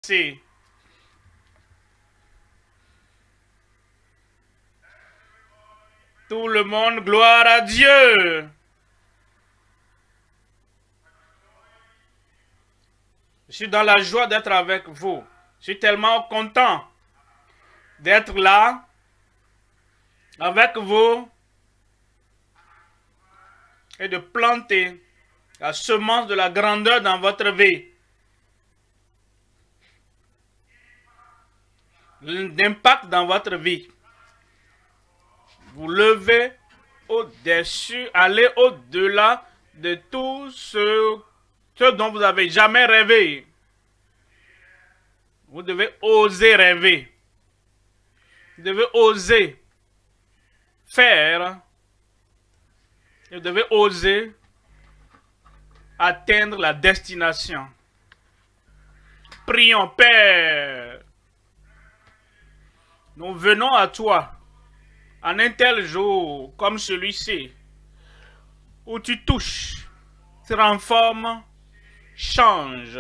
Merci. Tout le monde, gloire à Dieu. Je suis dans la joie d'être avec vous. Je suis tellement content d'être là avec vous et de planter la semence de la grandeur dans votre vie. L'impact dans votre vie. Vous levez au-dessus, allez au-delà de tout ce dont vous n'avez jamais rêvé. Vous devez oser rêver. Vous devez oser faire. Vous devez oser atteindre la destination. Prions, Père. Nous venons à toi en un tel jour comme celui-ci où tu touches, transformes, changes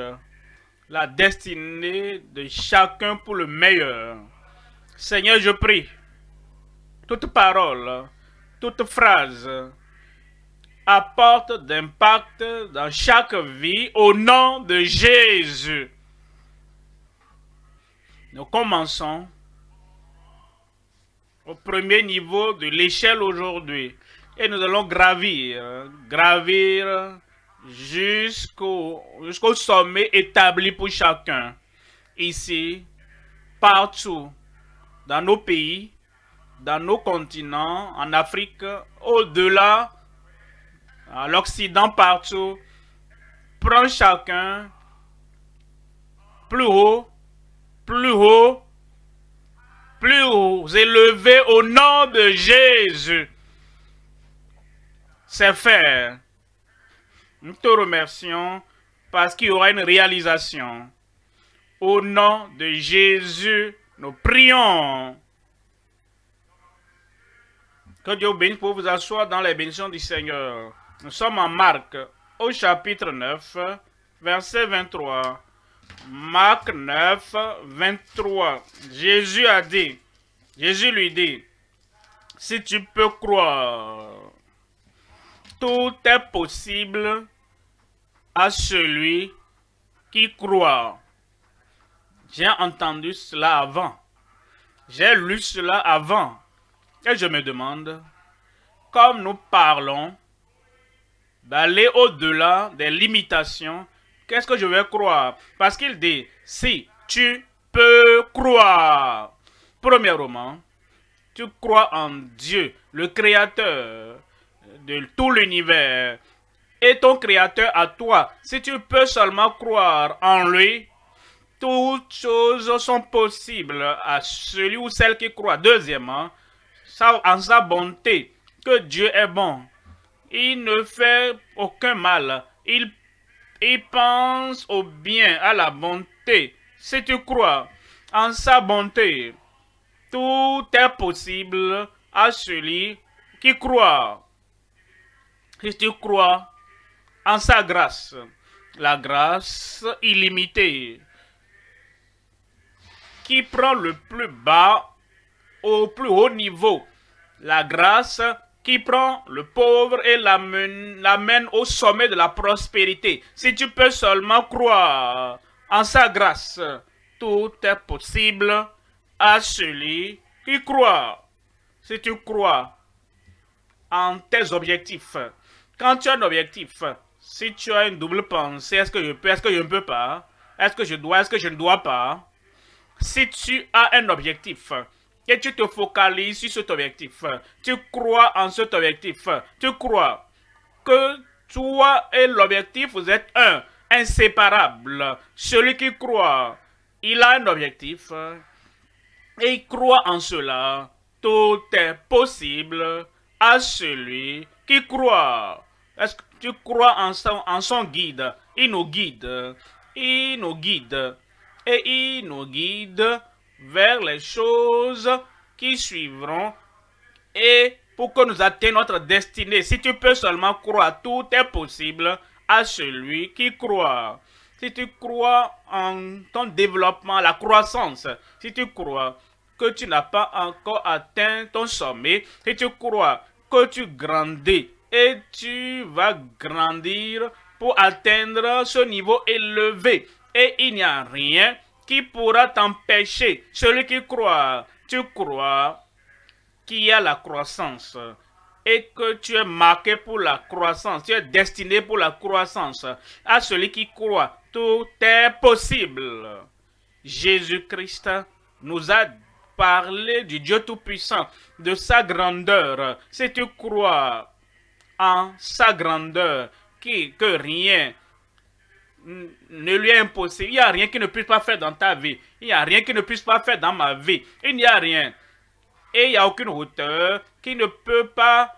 la destinée de chacun pour le meilleur. Seigneur, je prie, toute parole, toute phrase apporte d'impact dans chaque vie au nom de Jésus. Nous commençons au premier niveau de l'échelle aujourd'hui et nous allons gravir jusqu'au sommet établi pour chacun. Ici, partout, dans nos pays, dans nos continents, en Afrique, au-delà, à l'Occident, partout. Prends chacun plus haut, plus haut, plus haut, élevé au nom de Jésus. C'est fait. Nous te remercions parce qu'il y aura une réalisation. Au nom de Jésus, nous prions. Que Dieu vous bénisse pour vous asseoir dans les bénédictions du Seigneur. Nous sommes en Marc, au chapitre 9, verset 23. Marc 9, 23. Jésus lui dit, si tu peux croire, tout est possible à celui qui croit. J'ai entendu cela avant. J'ai lu cela avant. Et je me demande, comme nous parlons d'aller au-delà des limitations, qu'est-ce que je vais croire? Parce qu'il dit, si tu peux croire. Premièrement, tu crois en Dieu, le Créateur de tout l'univers, et ton Créateur à toi. Si tu peux seulement croire en lui, toutes choses sont possibles à celui ou celle qui croit. Deuxièmement, en sa bonté, que Dieu est bon. Il ne fait aucun mal. Il pense au bien, à la bonté. Si tu crois en sa bonté, tout est possible à celui qui croit. Si tu crois en sa grâce, la grâce illimitée, qui prend le plus bas au plus haut niveau, la grâce qui prend le pauvre et l'amène au sommet de la prospérité. Si tu peux seulement croire en sa grâce, tout est possible à celui qui croit. Si tu crois en tes objectifs, quand tu as un objectif, si tu as une double pensée, est-ce que je peux, est-ce que je ne peux pas, est-ce que je dois, est-ce que je ne dois pas, si tu as un objectif et tu te focalises sur cet objectif, tu crois en cet objectif, tu crois que toi et l'objectif, vous êtes inséparable. Celui qui croit, il a un objectif et il croit en cela. Tout est possible à celui qui croit. Est-ce que tu crois en son guide? Il nous guide. Il nous guide. Et il nous guide vers les choses qui suivront et pour que nous atteignions notre destinée. Si tu peux seulement croire, tout est possible à celui qui croit. si tu crois en ton développement, la croissance, si tu crois que tu n'as pas encore atteint ton sommet, si tu crois que tu grandis et tu vas grandir pour atteindre ce niveau élevé, et il n'y a rien qui pourra t'empêcher. Celui qui croit, tu crois qu'il y a la croissance et que tu es marqué pour la croissance, tu es destiné pour la croissance. À celui qui croit, tout est possible. Jésus-Christ nous a parlé du Dieu Tout-Puissant, de sa grandeur. Si tu crois en sa grandeur, que rien ne lui est impossible, il n'y a rien qu'il ne puisse pas faire dans ta vie, il n'y a rien qu'il ne puisse pas faire dans ma vie, il n'y a rien. Et il n'y a aucune hauteur qui ne peut pas,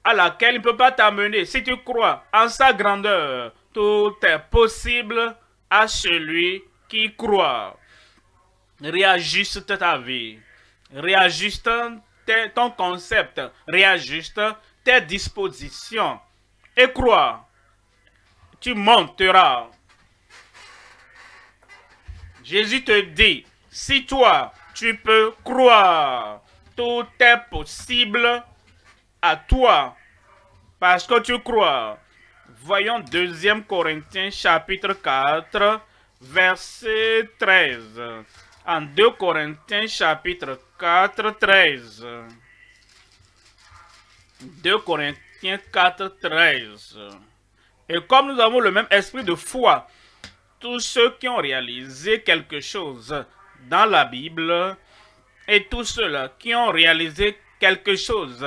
à laquelle il ne peut pas t'amener. Si tu crois en sa grandeur, tout est possible à celui qui croit. Réajuste ta vie. Réajuste ton concept. Réajuste tes dispositions. Et crois. Tu monteras. Jésus te dit, si toi, tu peux croire, tout est possible à toi, parce que tu crois. Voyons 2 Corinthiens chapitre 4, verset 13. En 2 Corinthiens chapitre 4, 13. 2 Corinthiens 4, 13. Et comme nous avons le même esprit de foi, tous ceux qui ont réalisé quelque chose dans la Bible et tous ceux-là qui ont réalisé quelque chose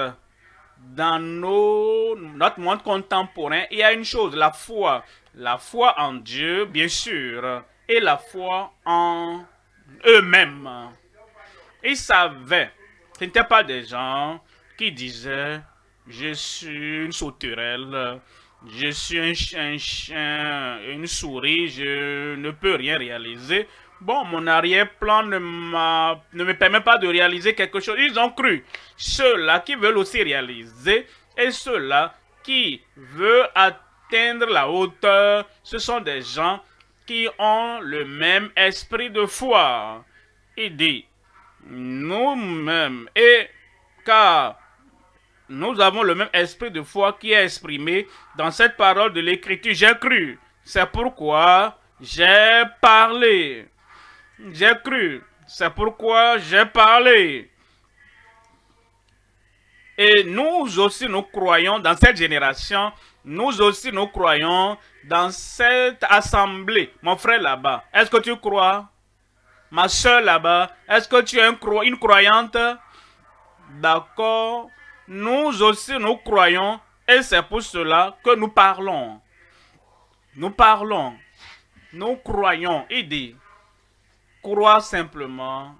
dans notre monde contemporain, il y a une chose, la foi en Dieu, bien sûr, et la foi en eux-mêmes. Ils savaient, ce n'étaient pas des gens qui disaient, je suis une sauterelle, je suis un chien, une souris, je ne peux rien réaliser. Bon, mon arrière-plan ne me permet pas de réaliser quelque chose. Ils ont cru. Ceux-là qui veulent aussi réaliser et ceux-là qui veulent atteindre la hauteur, ce sont des gens qui ont le même esprit de foi. Il dit, nous-mêmes, et car nous avons le même esprit de foi qui est exprimé dans cette parole de l'Écriture. J'ai cru. C'est pourquoi j'ai parlé. J'ai cru. C'est pourquoi j'ai parlé. Et nous aussi, nous croyons dans cette génération. Nous aussi, nous croyons dans cette assemblée. Mon frère là-bas, est-ce que tu crois? Ma soeur là-bas, est-ce que tu es une croyante? D'accord. Nous aussi, nous croyons, et c'est pour cela que nous parlons. Nous parlons. Nous croyons. Il dit, crois simplement.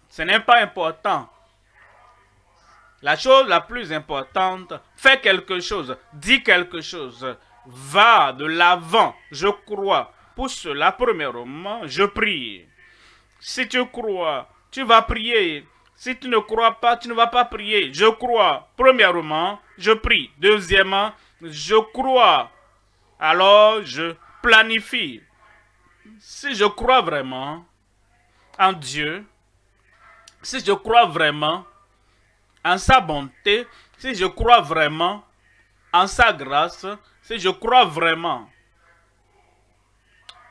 Ce n'est pas important. La chose la plus importante, fais quelque chose, dis quelque chose, va de l'avant. Je crois. Pour cela, premièrement, je prie. Si tu crois, tu vas prier. Si tu ne crois pas, tu ne vas pas prier. Je crois. Premièrement, je prie. Deuxièmement, je crois. Alors, je planifie. Si je crois vraiment en Dieu, si je crois vraiment en sa bonté, si je crois vraiment en sa grâce, si je crois vraiment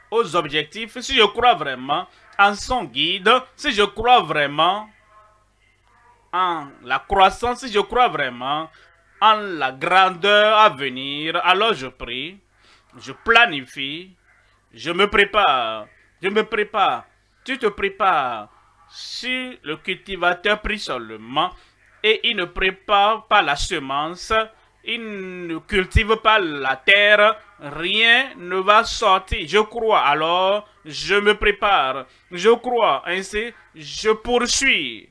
aux objectifs, si je crois vraiment en son guide, si je crois vraiment en la croissance, si je crois vraiment en la grandeur à venir, alors je prie, je planifie, je me prépare, tu te prépares. Si le cultivateur prie seulement et il ne prépare pas la semence, il ne cultive pas la terre, rien ne va sortir. Je crois, alors je me prépare. Je crois, ainsi je poursuis.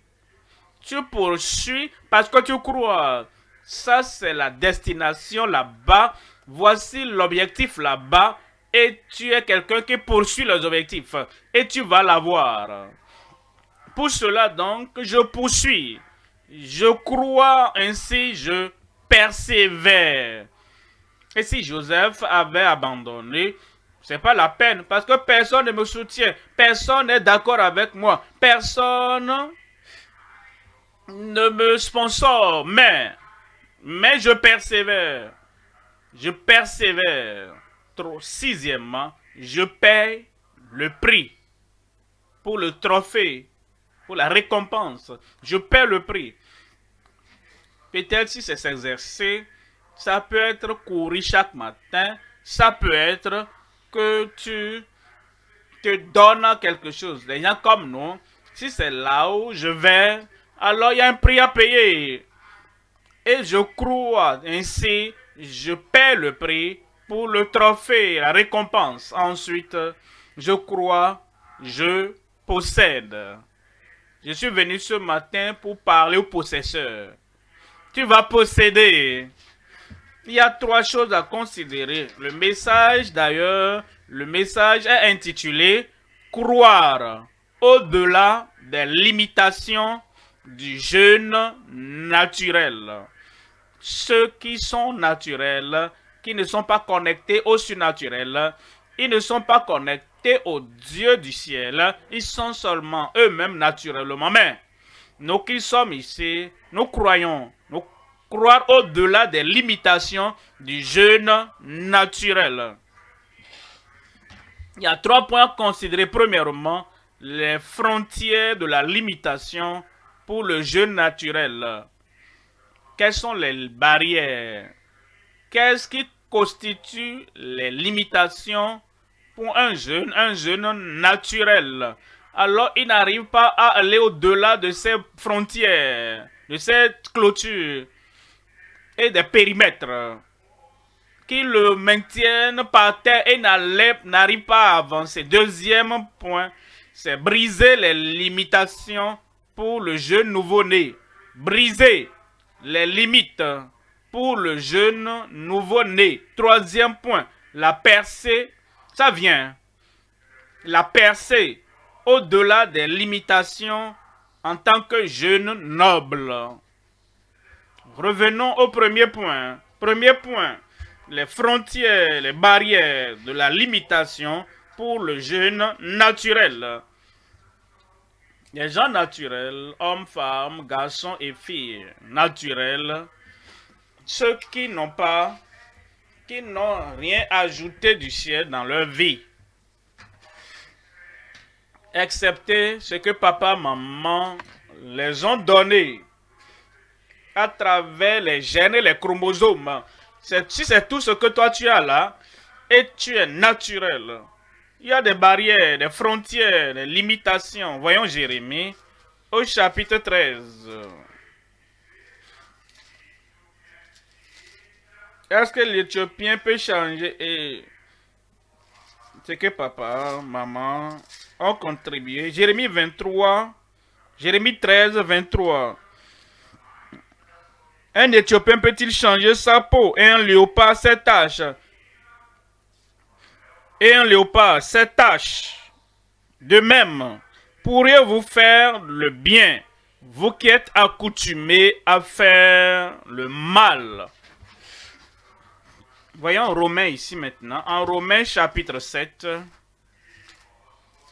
Tu poursuis parce que tu crois. Ça, c'est la destination là-bas. Voici l'objectif là-bas. Et tu es quelqu'un qui poursuit les objectifs. Et tu vas l'avoir. Pour cela, donc, je poursuis. Je crois, ainsi je persévère. Et si Joseph avait abandonné C'est pas la peine parce que personne ne me soutient. Personne n'est d'accord avec moi. Personne ne me sponsor. Mais je persévère. Je persévère. Sixièmement, je paye le prix pour le trophée, pour la récompense. Je paie le prix. Peut-être si c'est s'exercer, ça peut être courir chaque matin, ça peut être que tu te donnes quelque chose. Les gens comme nous, si c'est là où je vais, alors il y a un prix à payer. Et je crois ainsi, je paie le prix pour le trophée, la récompense. Ensuite, je crois, je possède. Je suis venu ce matin pour parler au possesseur. Tu vas posséder. Il y a trois choses à considérer. Le message, d'ailleurs, le message est intitulé « Croire au-delà des limitations du jeûne naturel ». Ceux qui sont naturels, qui ne sont pas connectés au surnaturel, ils ne sont pas connectés au Dieu du ciel, ils sont seulement eux-mêmes naturellement. Mais nous qui sommes ici, nous croyons, nous croire au-delà des limitations du jeûne naturel. Il y a trois points à considérer. Premièrement, les frontières de la limitation pour le jeûne naturel. Quelles sont les barrières? Qu'est-ce qui constitue les limitations pour un jeûne naturel? Alors, il n'arrive pas à aller au-delà de ces frontières, de ces clôtures et des périmètres qui le maintiennent par terre et n'arrivent pas à avancer. Deuxième point, c'est briser les limitations pour le jeune nouveau-né. Briser les limites pour le jeune nouveau-né. Troisième point, la percée, ça vient. La percée au-delà des limitations en tant que jeune noble. Revenons au premier point. Premier point, les frontières, les barrières de la limitation pour le jeûne naturel. Les gens naturels, hommes, femmes, garçons et filles naturels, ceux qui n'ont rien ajouté du ciel dans leur vie, excepté ce que papa, maman les ont donné à travers les gènes et les chromosomes. Si c'est tout ce que toi tu as là, et tu es naturel, il y a des barrières, des frontières, des limitations. Voyons Jérémie au chapitre 13. Est-ce que l'Éthiopien peut changer et ce que papa, maman ont contribué? Jérémie 23, Jérémie 13, 23. Un Éthiopien peut-il changer sa peau et un léopard ses taches? Et un léopard ses taches. De même, pourriez-vous faire le bien, vous qui êtes accoutumés à faire le mal? Voyons Romains ici maintenant. En Romains chapitre 7,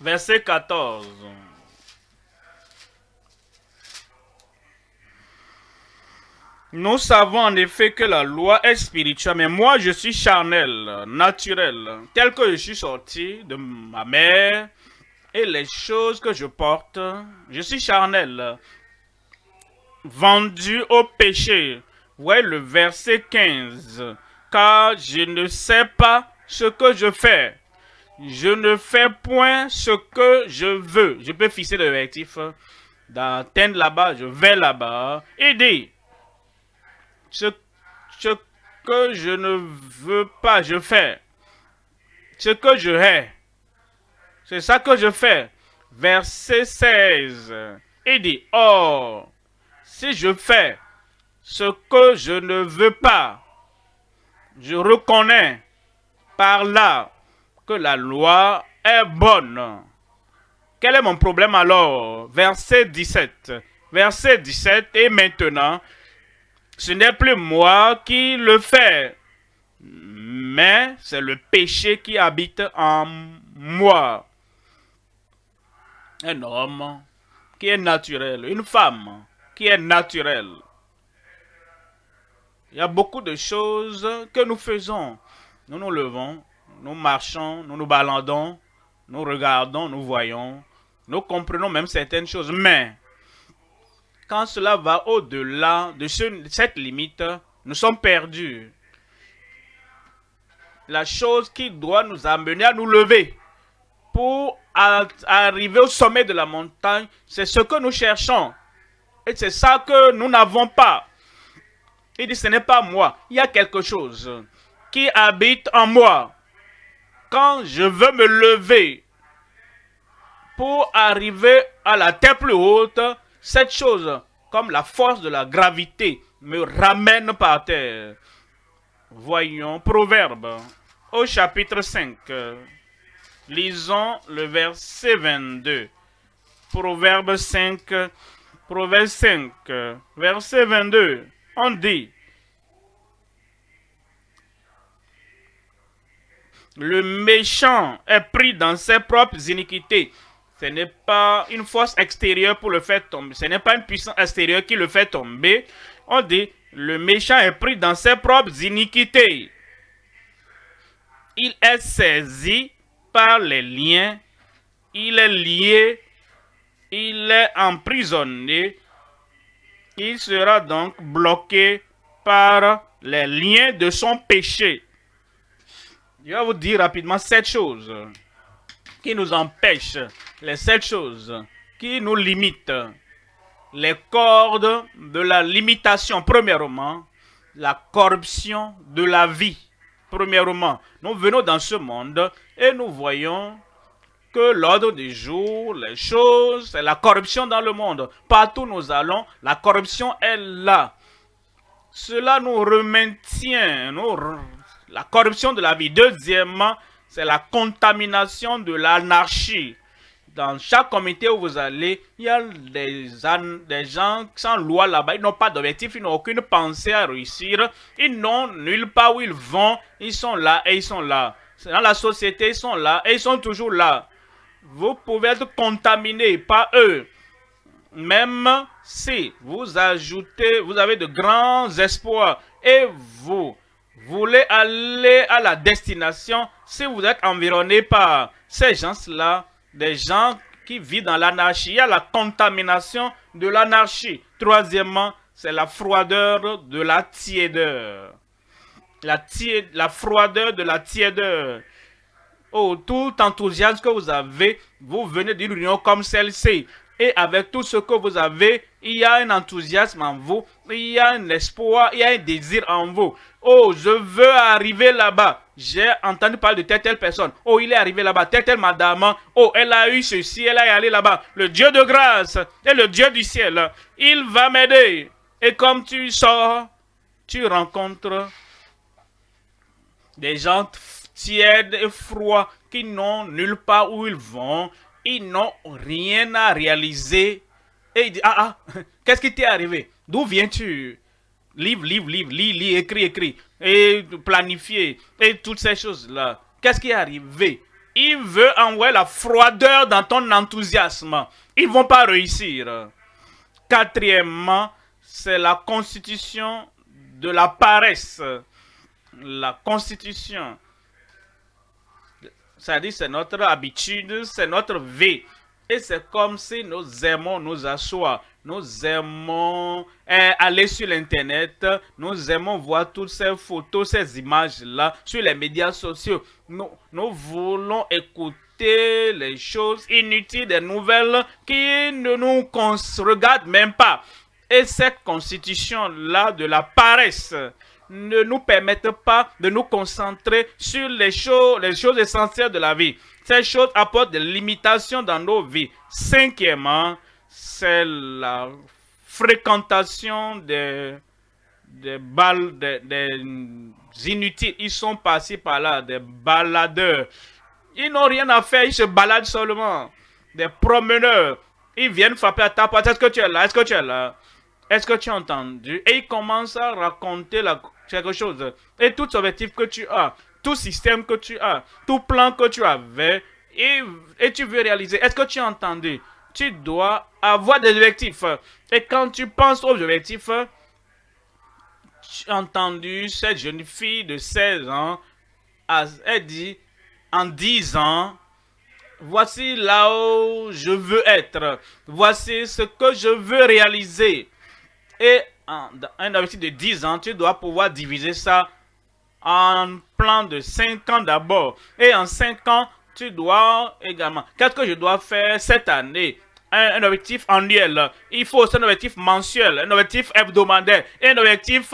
verset 14. Nous savons en effet que la loi est spirituelle, mais moi je suis charnel, naturel, tel que je suis sorti de ma mère, et les choses que je porte, je suis charnel, vendu au péché. Ouais, le verset 15. Car je ne sais pas ce que je fais. Je ne fais point ce que je veux. Je peux fixer l'objectif d'atteindre là-bas, je vais là-bas. Et dit, ce que je ne veux pas, je fais. Ce que je hais, c'est ça que je fais. Verset 16. Il dit, or, si je fais ce que je ne veux pas, je reconnais par là que la loi est bonne. Quel est mon problème alors? Verset 17. Verset 17, et maintenant, ce n'est plus moi qui le fais, mais c'est le péché qui habite en moi. Un homme qui est naturel, une femme qui est naturelle. Il y a beaucoup de choses que nous faisons. Nous nous levons, nous marchons, nous nous baladons, nous regardons, nous voyons, nous comprenons même certaines choses. Mais quand cela va au-delà de cette limite, nous sommes perdus. La chose qui doit nous amener à nous lever pour arriver au sommet de la montagne, c'est ce que nous cherchons. Et c'est ça que nous n'avons pas. Il dit, ce n'est pas moi. Il y a quelque chose qui habite en moi. Quand je veux me lever pour arriver à la terre plus haute, cette chose, comme la force de la gravité, me ramène par terre. Voyons Proverbe au chapitre 5. Lisons le verset 22. Proverbe 5, verset 22. On dit, le méchant est pris dans ses propres iniquités. Ce n'est pas une force extérieure pour le faire tomber. Ce n'est pas une puissance extérieure qui le fait tomber. On dit, le méchant est pris dans ses propres iniquités. Il est saisi par les liens. Il est lié. Il est emprisonné. Il sera donc bloqué par les liens de son péché. Je vais vous dire rapidement 7 choses qui nous empêchent, les 7 choses qui nous limitent. Les cordes de la limitation, premièrement, la corruption de la vie. Premièrement, nous venons dans ce monde et nous voyons que l'ordre du jour, les choses, c'est la corruption dans le monde. Partout où nous allons, la corruption est là. Cela nous maintient, la corruption de la vie. Deuxièmement, c'est la contamination de l'anarchie. Dans chaque comité où vous allez, il y a des gens sans loi là-bas. Ils n'ont pas d'objectif, ils n'ont aucune pensée à réussir. Ils n'ont nulle part où ils vont. Ils sont là et ils sont là. Dans la société, ils sont là et ils sont toujours là. Vous pouvez être contaminé par eux. Même si vous avez de grands espoirs et vous voulez aller à la destination, si vous êtes environné par ces gens-là, des gens qui vivent dans l'anarchie, il y a la contamination de l'anarchie. Troisièmement, c'est la froideur de la tiédeur. La froideur de la tiédeur. Oh, tout enthousiasme que vous avez, vous venez d'une réunion comme celle-ci. Et avec tout ce que vous avez, il y a un enthousiasme en vous, il y a un espoir, il y a un désir en vous. Oh, je veux arriver là-bas. J'ai entendu parler de telle personne. Oh, il est arrivé là-bas. Telle madame. Oh, elle a eu ceci, elle est allée là-bas. Le Dieu de grâce et le Dieu du ciel, il va m'aider. Et comme tu sors, tu rencontres des gens tièdes et froids qui n'ont nulle part où ils vont. Ils n'ont rien à réaliser. Et ils disent, qu'est-ce qui t'est arrivé? D'où viens-tu? Lis, écris. Et planifier. Et toutes ces choses-là. Qu'est-ce qui est arrivé? Il veut envoyer la froideur dans ton enthousiasme. Ils ne vont pas réussir. Quatrièmement, c'est la constitution de la paresse. La constitution. C'est-à-dire, c'est notre habitude, c'est notre vie. Et c'est comme si nous aimons nous asseoir. Nous aimons aller sur l'Internet. Nous aimons voir toutes ces photos, ces images-là sur les médias sociaux. Nous voulons écouter les choses inutiles, des nouvelles qui ne nous regardent même pas. Et cette constitution-là de la paresse ne nous permettent pas de nous concentrer sur les choses essentielles de la vie. Ces choses apportent des limitations dans nos vies. Cinquièmement, c'est la fréquentation des inutiles. Ils sont passés par là, des baladeurs. Ils n'ont rien à faire, ils se baladent seulement. Des promeneurs. Ils viennent frapper à ta porte. Est-ce que tu es là? Est-ce que tu es là? Est-ce que tu as entendu? Et ils commencent à raconter quelque chose. Et tout objectif que tu as, tout système que tu as, tout plan que tu avais, et tu veux réaliser. Est-ce que tu as entendu? Tu dois avoir des objectifs. Et quand tu penses aux objectifs, tu as entendu cette jeune fille de 16 ans, elle dit, en 10 ans, voici là où je veux être. Voici ce que je veux réaliser. Et un objectif de 10 ans, tu dois pouvoir diviser ça en plan de 5 ans d'abord. Et en 5 ans, tu dois également, qu'est-ce que je dois faire cette année? Un objectif annuel. Il faut aussi un objectif mensuel, un objectif hebdomadaire et un objectif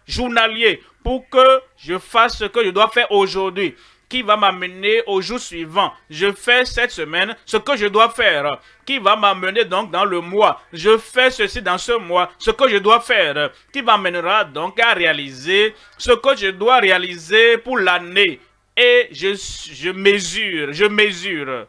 journalier pour que je fasse ce que je dois faire aujourd'hui, qui va m'amener au jour suivant. Je fais cette semaine ce que je dois faire, qui va m'amener donc dans le mois. Je fais ceci dans ce mois, ce que je dois faire, qui m'amènera donc à réaliser ce que je dois réaliser pour l'année. Et je mesure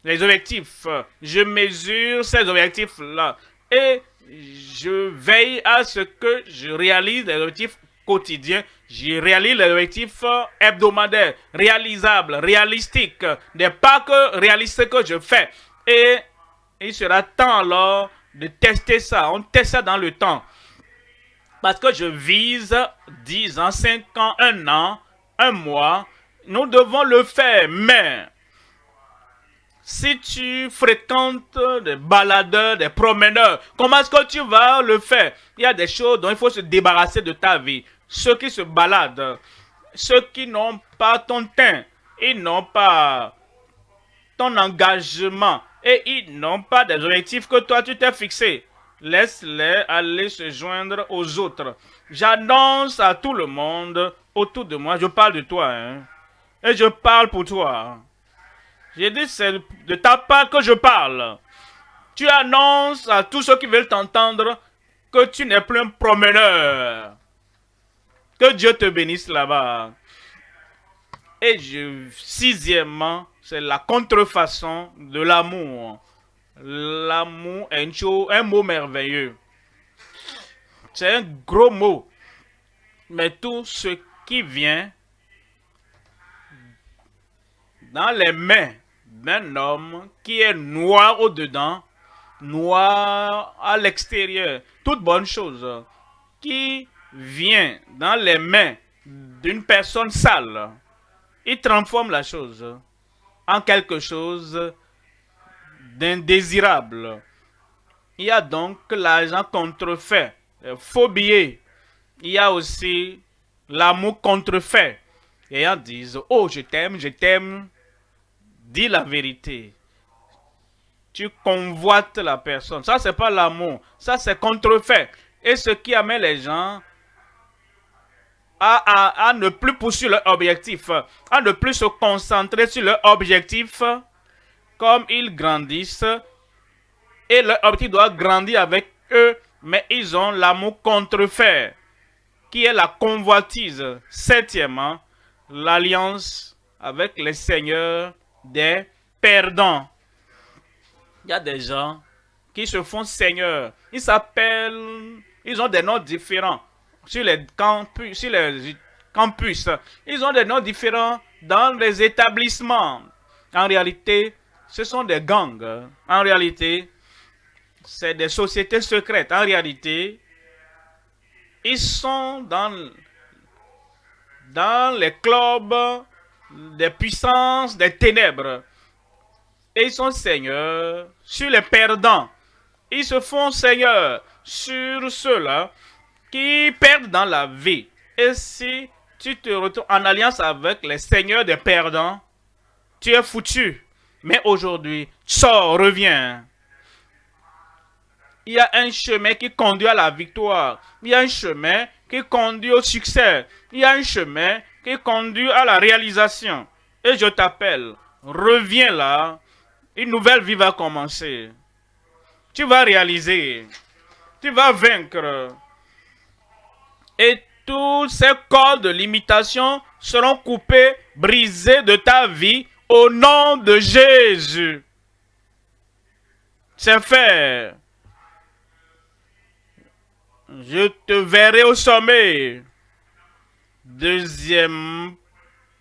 les objectifs. Je mesure ces objectifs-là. Et je veille à ce que je réalise les objectifs quotidiens. Je réalise les objectifs hebdomadaires, réalisables, réalistiques, des pas que réalistes que je fais. Et il sera temps alors de tester ça. On teste ça dans le temps. Parce que je vise 10 ans, 5 ans, 1 an, 1 mois. Nous devons le faire, mais si tu fréquentes des baladeurs, des promeneurs, comment est-ce que tu vas le faire? Il y a des choses dont il faut se débarrasser de ta vie. Ceux qui se baladent, ceux qui n'ont pas ton teint, ils n'ont pas ton engagement et ils n'ont pas des objectifs que toi tu t'es fixé. Laisse-les aller se joindre aux autres. J'annonce à tout le monde autour de moi, je parle de toi, hein, et je parle pour toi. J'ai dit, c'est de ta part que je parle. Tu annonces à tous ceux qui veulent t'entendre que tu n'es plus un promeneur. Que Dieu te bénisse là-bas. Et sixièmement, c'est la contrefaçon de l'amour. L'amour est un mot merveilleux. C'est un gros mot. Mais tout ce qui vient dans les mains d'un homme qui est noir au-dedans, noir à l'extérieur, toute bonne chose qui vient dans les mains d'une personne sale, il transforme la chose en quelque chose d'indésirable. Il y a donc l'argent contrefait, faux billets. Il y a aussi l'amour contrefait. Et ils disent, oh je t'aime, dis la vérité. Tu convoites la personne. Ça, c'est pas l'amour. Ça, c'est contrefait. Et ce qui amène les gens à ne plus poursuivre leur objectif, à ne plus se concentrer sur leur objectif comme ils grandissent. Et leur objectif doit grandir avec eux, mais ils ont l'amour contrefait, qui est la convoitise. Septièmement, l'alliance avec les seigneurs des perdants. Il y a des gens qui se font seigneurs. Ils ont des noms différents sur les campus. Ils ont des noms différents dans les établissements. En réalité, ce sont des gangs. En réalité, c'est des sociétés secrètes. En réalité, ils sont dans les clubs des puissances des ténèbres. Et ils sont seigneurs sur les perdants. Ils se font seigneurs sur ceux-là qui perdent dans la vie. Et si tu te retrouves en alliance avec les seigneurs des perdants, tu es foutu. Mais aujourd'hui, sors, reviens. Il y a un chemin qui conduit à la victoire. Il y a un chemin qui conduit au succès. Il y a un chemin qui conduit à la réalisation. Et je t'appelle, reviens là. Une nouvelle vie va commencer. Tu vas réaliser. Tu vas vaincre. Et tous ces cordes de limitation seront coupés, brisés de ta vie au nom de Jésus. C'est fait. Je te verrai au sommet. Deuxième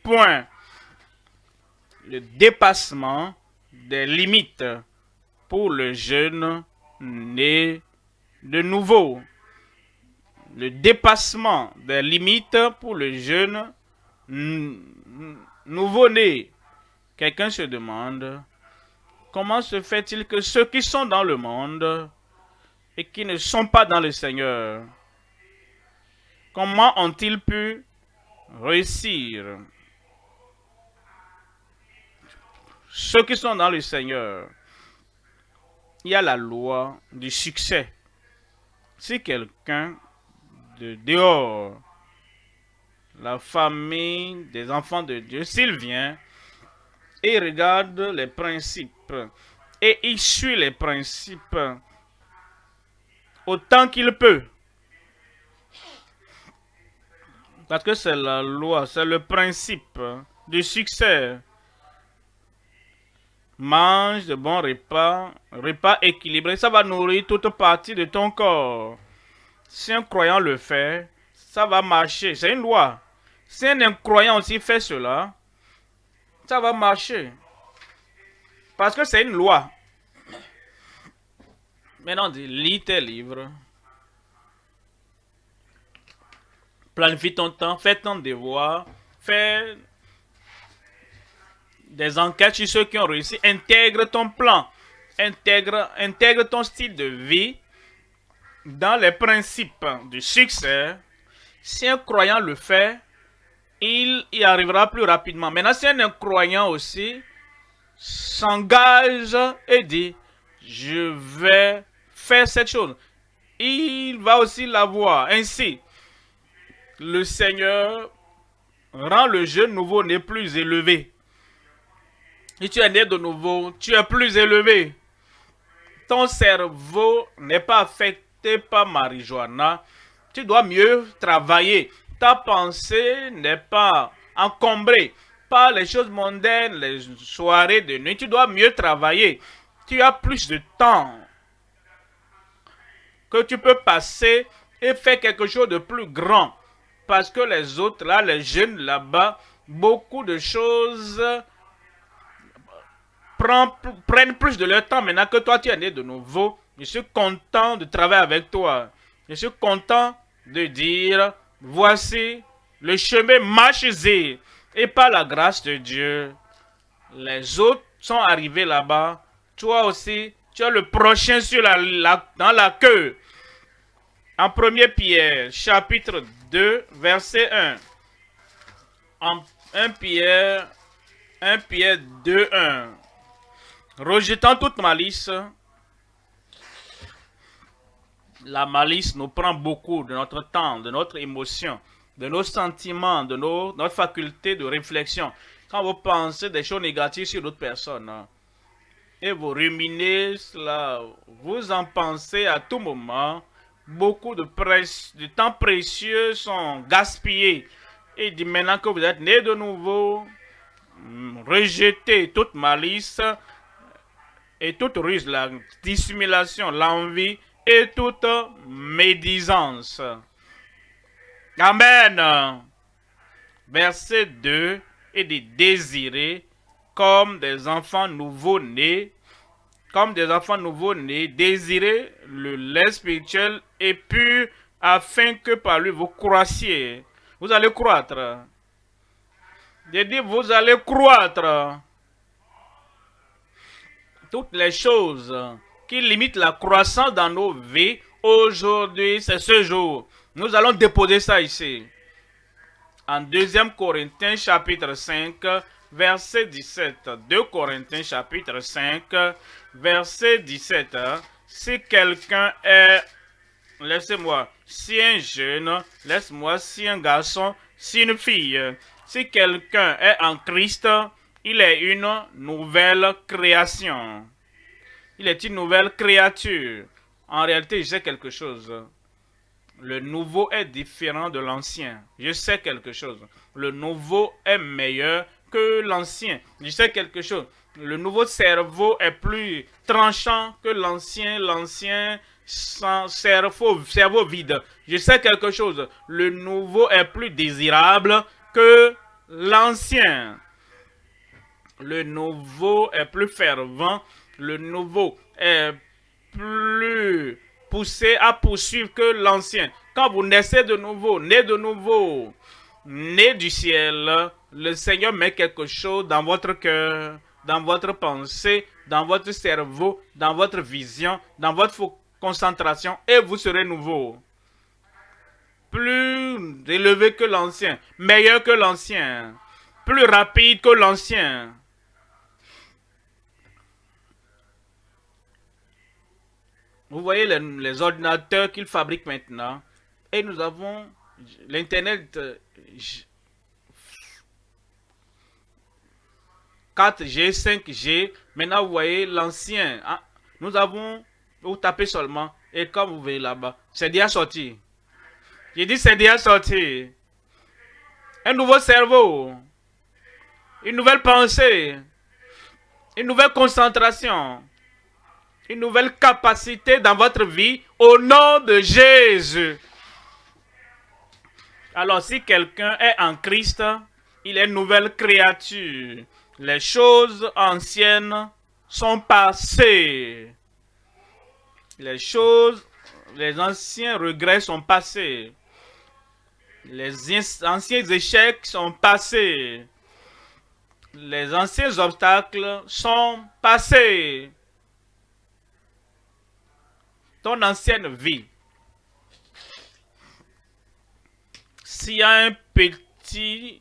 point, le dépassement des limites pour le jeune né de nouveau. Le dépassement des limites pour le jeune nouveau-né. Quelqu'un se demande, comment se fait-il que ceux qui sont dans le monde et qui ne sont pas dans le Seigneur, comment ont-ils pu réussir? Ceux qui sont dans le Seigneur, il y a la loi du succès. Si quelqu'un de dehors, la famille des enfants de Dieu, s'il vient et regarde les principes et il suit les principes autant qu'il peut, parce que c'est la loi, c'est le principe du succès. Mange de bons repas, repas équilibrés, ça va nourrir toute partie de ton corps. Si un croyant le fait, ça va marcher, c'est une loi. Si un incroyant aussi fait cela, ça va marcher. Parce que c'est une loi. Maintenant, on dit, lis tes livres. Planifie ton temps, fais ton devoir, fais des enquêtes sur ceux qui ont réussi. Intègre ton plan. Intègre ton style de vie dans les principes du succès. Si un croyant le fait, il y arrivera plus rapidement. Maintenant, si un incroyant aussi s'engage et dit, je vais faire cette chose, il va aussi l'avoir. Ainsi, le Seigneur rend le jeune nouveau-né plus élevé. Si tu es né de nouveau, tu es plus élevé. Ton cerveau n'est pas affecté par marijuana. Tu dois mieux travailler. Ta pensée n'est pas encombrée par les choses mondaines, les soirées de nuit. Tu dois mieux travailler. Tu as plus de temps que tu peux passer et faire quelque chose de plus grand. Parce que les autres, là, les jeunes là-bas, beaucoup de choses prennent plus de leur temps. Maintenant que toi, tu es né de nouveau, je suis content de travailler avec toi. Je suis content de dire, voici le chemin, marchez-y. Et par la grâce de Dieu, les autres sont arrivés là-bas. Toi aussi, tu es le prochain sur dans la queue. En 1 Pierre, chapitre 2, verset 1. En 1 Pierre 2, 1. Rejetant toute malice, la malice nous prend beaucoup de notre temps, de notre émotion, de nos sentiments, de notre faculté de réflexion. Quand vous pensez des choses négatives sur d'autres personnes, et vous ruminez cela, vous en pensez à tout moment, beaucoup de temps précieux sont gaspillés. Et dit maintenant que vous êtes né de nouveau, rejetez toute malice et toute ruse, la dissimulation, l'envie et toute médisance. Amen. Verset 2, et de désirer comme des enfants nouveau-nés, désirez le lait spirituel et pur, afin que par lui vous croissiez. Vous allez croître. J'ai dit, vous allez croître. Toutes les choses qui limitent la croissance dans nos vies, aujourd'hui, c'est ce jour. Nous allons déposer ça ici. En 2 Corinthiens chapitre 5, verset 17. 2 Corinthiens chapitre 5, verset 17. Si quelqu'un est, laissez-moi, si un jeune, laisse-moi, si un garçon, si une fille, si quelqu'un est en Christ, il est une nouvelle création. Il est une nouvelle créature. En réalité, je sais quelque chose. Le nouveau est différent de l'ancien. Je sais quelque chose. Le nouveau est meilleur que l'ancien. Je sais quelque chose. Le nouveau cerveau est plus tranchant que l'ancien. L'ancien sans cerveau vide. Je sais quelque chose. Le nouveau est plus désirable que l'ancien. Le nouveau est plus fervent. Le nouveau est plus poussé à poursuivre que l'ancien. Quand vous naissez de nouveau, né du ciel, le Seigneur met quelque chose dans votre cœur, dans votre pensée, dans votre cerveau, dans votre vision, dans votre concentration, et vous serez nouveau. Plus élevé que l'ancien, meilleur que l'ancien, plus rapide que l'ancien. Vous voyez les ordinateurs qu'ils fabriquent maintenant. Et nous avons l'Internet 4G, 5G. Maintenant, vous voyez l'ancien. Hein? Nous avons, vous tapez seulement. Et quand vous voyez là-bas, c'est déjà sorti. J'ai dit c'est déjà sorti. Un nouveau cerveau. Une nouvelle pensée. Une nouvelle concentration. Une nouvelle capacité dans votre vie au nom de Jésus. Alors, si quelqu'un est en Christ, il est une nouvelle créature. Les choses anciennes sont passées. Les anciens regrets sont passés. Les anciens échecs sont passés. Les anciens obstacles sont passés. Ton ancienne vie. S'il y a un petit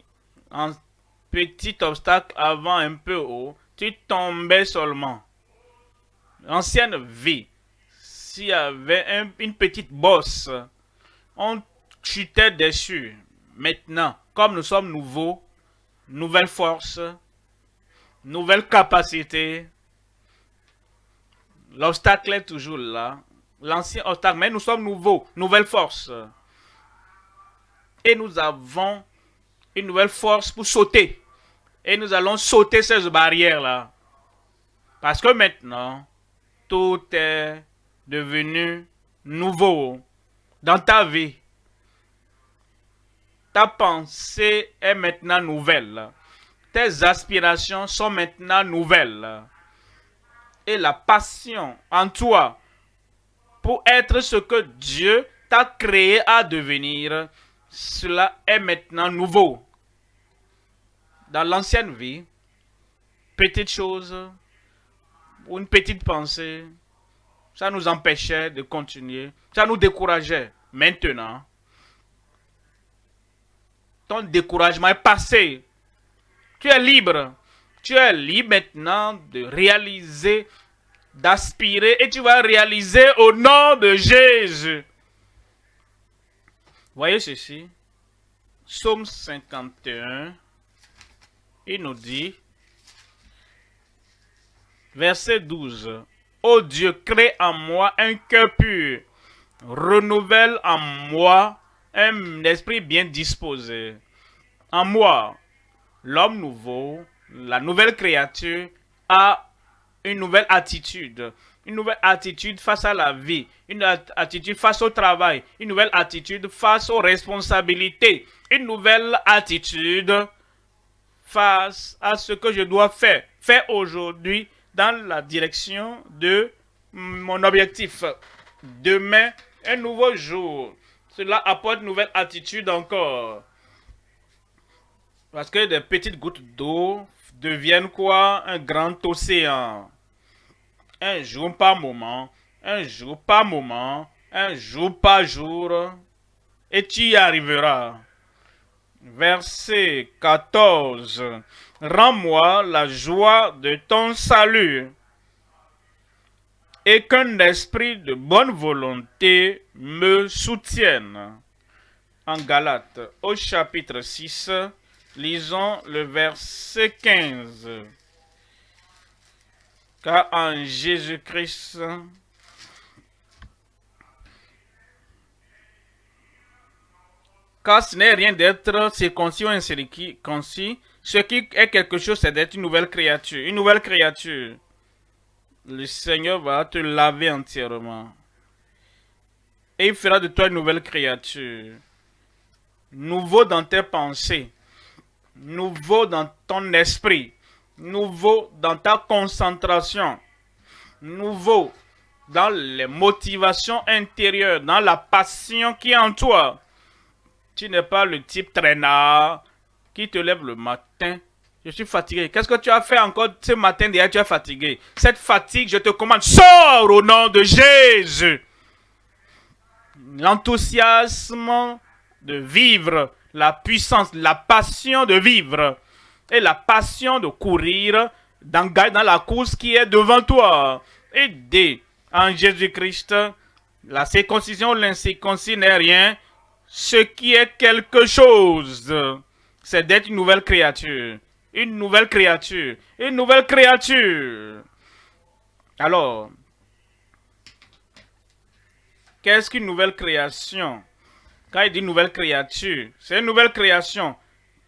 obstacle avant un peu haut, tu tombais seulement. Ancienne vie. S'il y avait une petite bosse, on chutait dessus. Maintenant, comme nous sommes nouveaux, nouvelle force, nouvelle capacité, l'obstacle est toujours là. L'ancien obstacle, mais nous sommes nouveaux, nouvelle force. Et nous avons une nouvelle force pour sauter. Et nous allons sauter ces barrières-là. Parce que maintenant, tout est devenu nouveau dans ta vie. Ta pensée est maintenant nouvelle. Tes aspirations sont maintenant nouvelles. Et la passion en toi pour être ce que Dieu t'a créé à devenir, cela est maintenant nouveau. Dans l'ancienne vie, petite chose, ou une petite pensée, ça nous empêchait de continuer, ça nous décourageait. Maintenant, ton découragement est passé. Tu es libre. Tu es libre maintenant de réaliser, d'aspirer, et tu vas réaliser au nom de Jésus. Voyez ceci. Psaume 51. Il nous dit, verset 12. Ô Dieu, crée en moi un cœur pur. Renouvelle en moi un esprit bien disposé. En moi, l'homme nouveau, la nouvelle créature, a une nouvelle attitude. Une nouvelle attitude face à la vie. Une attitude face au travail. Une nouvelle attitude face aux responsabilités. Une nouvelle attitude face à ce que je dois faire. Faire aujourd'hui dans la direction de mon objectif. Demain, un nouveau jour. Cela apporte une nouvelle attitude encore. Parce que des petites gouttes d'eau deviennent quoi? Un grand océan. Un jour par moment, un jour par moment, un jour par jour. Et tu y arriveras. Verset 14. Rends-moi la joie de ton salut. Et qu'un esprit de bonne volonté me soutienne. En Galates, au chapitre 6, lisons le verset 15. Car en Jésus-Christ, car ce n'est rien d'être circoncis ou incirconcis, ce qui est quelque chose, c'est d'être une nouvelle créature. Une nouvelle créature. Le Seigneur va te laver entièrement. Et il fera de toi une nouvelle créature. Nouveau dans tes pensées. Nouveau dans ton esprit. Nouveau dans ta concentration. Nouveau dans les motivations intérieures, dans la passion qui est en toi. Tu n'es pas le type traînard qui te lève le matin. Je suis fatigué. Qu'est-ce que tu as fait encore ce matin déjà? Tu es fatigué. Cette fatigue, je te commande, sors au nom de Jésus. L'enthousiasme de vivre, la puissance, la passion de vivre et la passion de courir dans la course qui est devant toi. Aidez en Jésus-Christ. La circoncision, l'incirconcis n'est rien. Ce qui est quelque chose, c'est d'être une nouvelle créature. Une nouvelle créature. Une nouvelle créature. Alors, qu'est-ce qu'une nouvelle création? Quand il dit nouvelle créature, c'est une nouvelle création.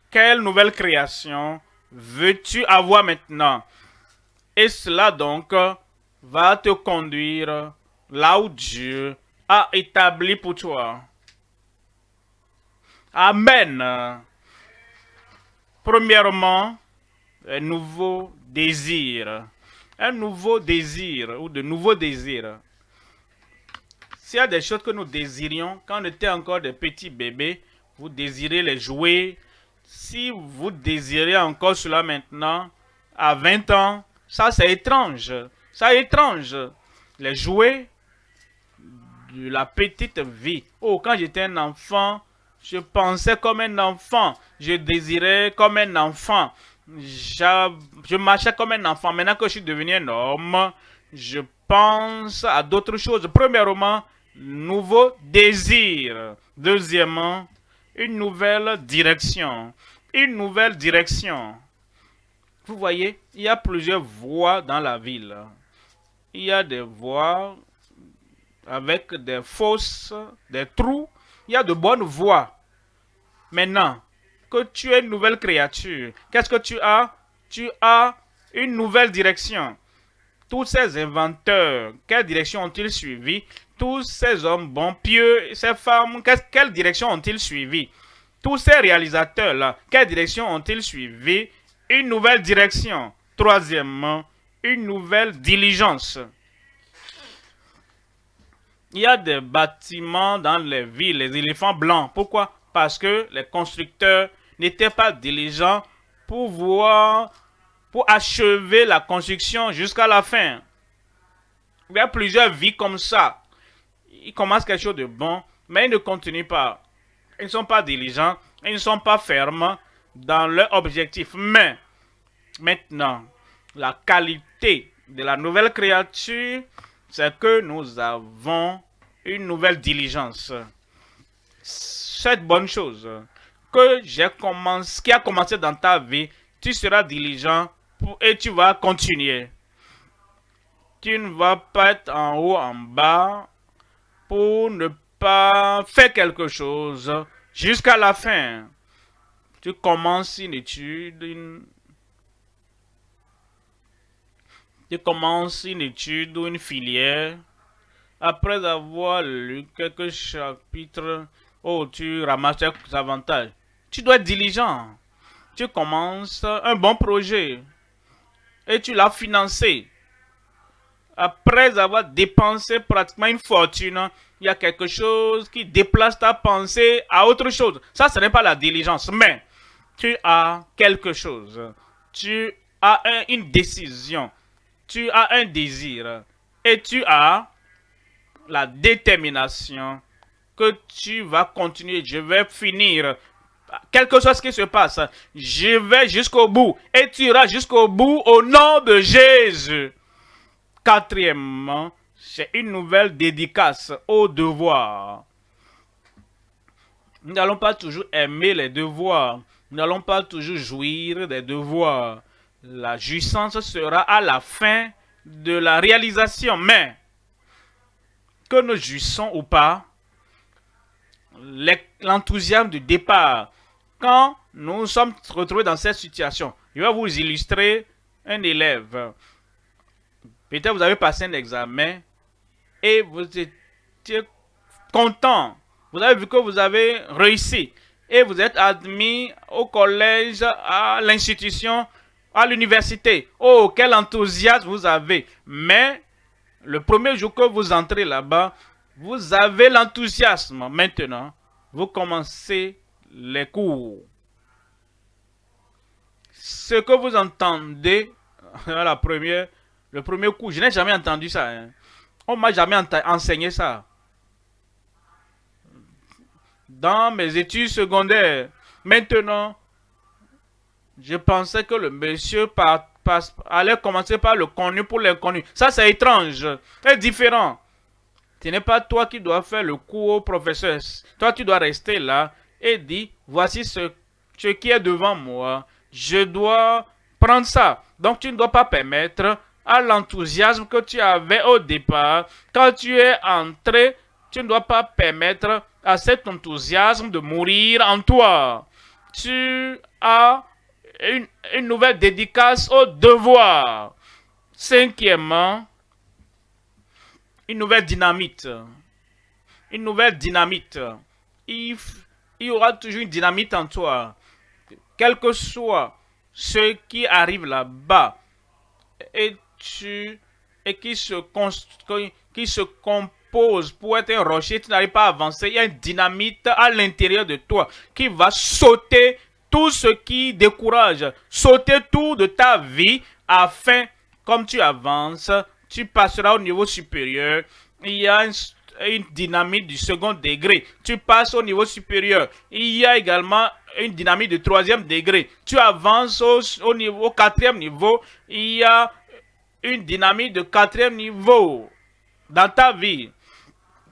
Quelle nouvelle création veux-tu avoir maintenant? Et cela donc va te conduire là où Dieu a établi pour toi. Amen. Premièrement, un nouveau désir. Un nouveau désir ou de nouveaux désirs. S'il y a des choses que nous désirions quand on était encore des petits bébés, vous désirez les jouer. Si vous désirez encore cela maintenant, à 20 ans, ça c'est étrange. Ça est étrange. Les jouets de la petite vie. Oh, quand j'étais un enfant, je pensais comme un enfant. Je désirais comme un enfant. Je marchais comme un enfant. Maintenant que je suis devenu un homme, je pense à d'autres choses. Premièrement, nouveau désir. Deuxièmement, une nouvelle direction. Une nouvelle direction. Vous voyez, il y a plusieurs voies dans la ville. Il y a des voies avec des fosses, des trous. Il y a de bonnes voies. Maintenant, que tu es une nouvelle créature, qu'est-ce que tu as? Tu as une nouvelle direction. Tous ces inventeurs, quelle direction ont-ils suivi? Tous ces hommes bons, pieux, ces femmes, quelle direction ont-ils suivi? Tous ces réalisateurs-là, quelle direction ont-ils suivi? Une nouvelle direction. Troisièmement, une nouvelle diligence. Il y a des bâtiments dans les villes, les éléphants blancs. Pourquoi? Parce que les constructeurs n'étaient pas diligents pour achever la construction jusqu'à la fin. Il y a plusieurs vies comme ça. Ils commencent quelque chose de bon, mais ils ne continuent pas. Ils ne sont pas diligents, ils ne sont pas fermes dans leur objectif. Mais maintenant, la qualité de la nouvelle créature, c'est que nous avons une nouvelle diligence. Cette bonne chose qui a commencé dans ta vie, tu seras diligent et tu vas continuer. Tu ne vas pas être en haut, en bas pour ne pas faire quelque chose jusqu'à la fin. Tu commences une étude, ou une filière. Après avoir lu quelques chapitres, tu ramasses tes avantages. Tu dois être diligent. Tu commences un bon projet et tu l'as financé. Après avoir dépensé pratiquement une fortune, il y a quelque chose qui déplace ta pensée à autre chose. Ça, ce n'est pas la diligence, mais tu as quelque chose. Tu as une décision. Tu as un désir. Et tu as la détermination que tu vas continuer. Je vais finir. Quelque chose qui se passe. Je vais jusqu'au bout. Et tu iras jusqu'au bout au nom de Jésus. Quatrièmement, c'est une nouvelle dédicace au devoir. Nous n'allons pas toujours aimer les devoirs. Nous n'allons pas toujours jouir des devoirs. La jouissance sera à la fin de la réalisation. Mais, que nous jouissons ou pas, l'enthousiasme du départ, quand nous sommes retrouvés dans cette situation, je vais vous illustrer un élève. Peut-être vous avez passé un examen et vous étiez content. Vous avez vu que vous avez réussi. Et vous êtes admis au collège, à l'institution, à l'université. Oh, quel enthousiasme vous avez. Mais le premier jour que vous entrez là-bas, vous avez l'enthousiasme. Maintenant, vous commencez les cours. Ce que vous entendez à le premier cours, je n'ai jamais entendu ça. Hein. On ne m'a jamais enseigné ça. Dans mes études secondaires, maintenant, je pensais que le monsieur allait commencer par le connu pour l'inconnu. Ça, c'est étrange. C'est différent. Ce n'est pas toi qui dois faire le cours au professeur. Toi, tu dois rester là et dire, voici ce qui est devant moi. Je dois prendre ça. Donc, tu ne dois pas permettre à l'enthousiasme que tu avais au départ. Quand tu es entré, tu ne dois pas permettre à cet enthousiasme de mourir en toi. Tu as une nouvelle dédicace au devoir. Cinquièmement, une nouvelle dynamite. Une nouvelle dynamite. Il y aura toujours une dynamite en toi. Quel que soit ce qui arrive là-bas et qui se compose pour être un rocher, tu n'arrives pas à avancer. Il y a une dynamite à l'intérieur de toi qui va sauter tout ce qui décourage, sauter tout de ta vie afin, comme tu avances, tu passeras au niveau supérieur. Il y a une dynamique du second degré. Tu passes au niveau supérieur. Il y a également une dynamique du troisième degré. Tu avances au quatrième niveau. Il y a une dynamique de quatrième niveau dans ta vie.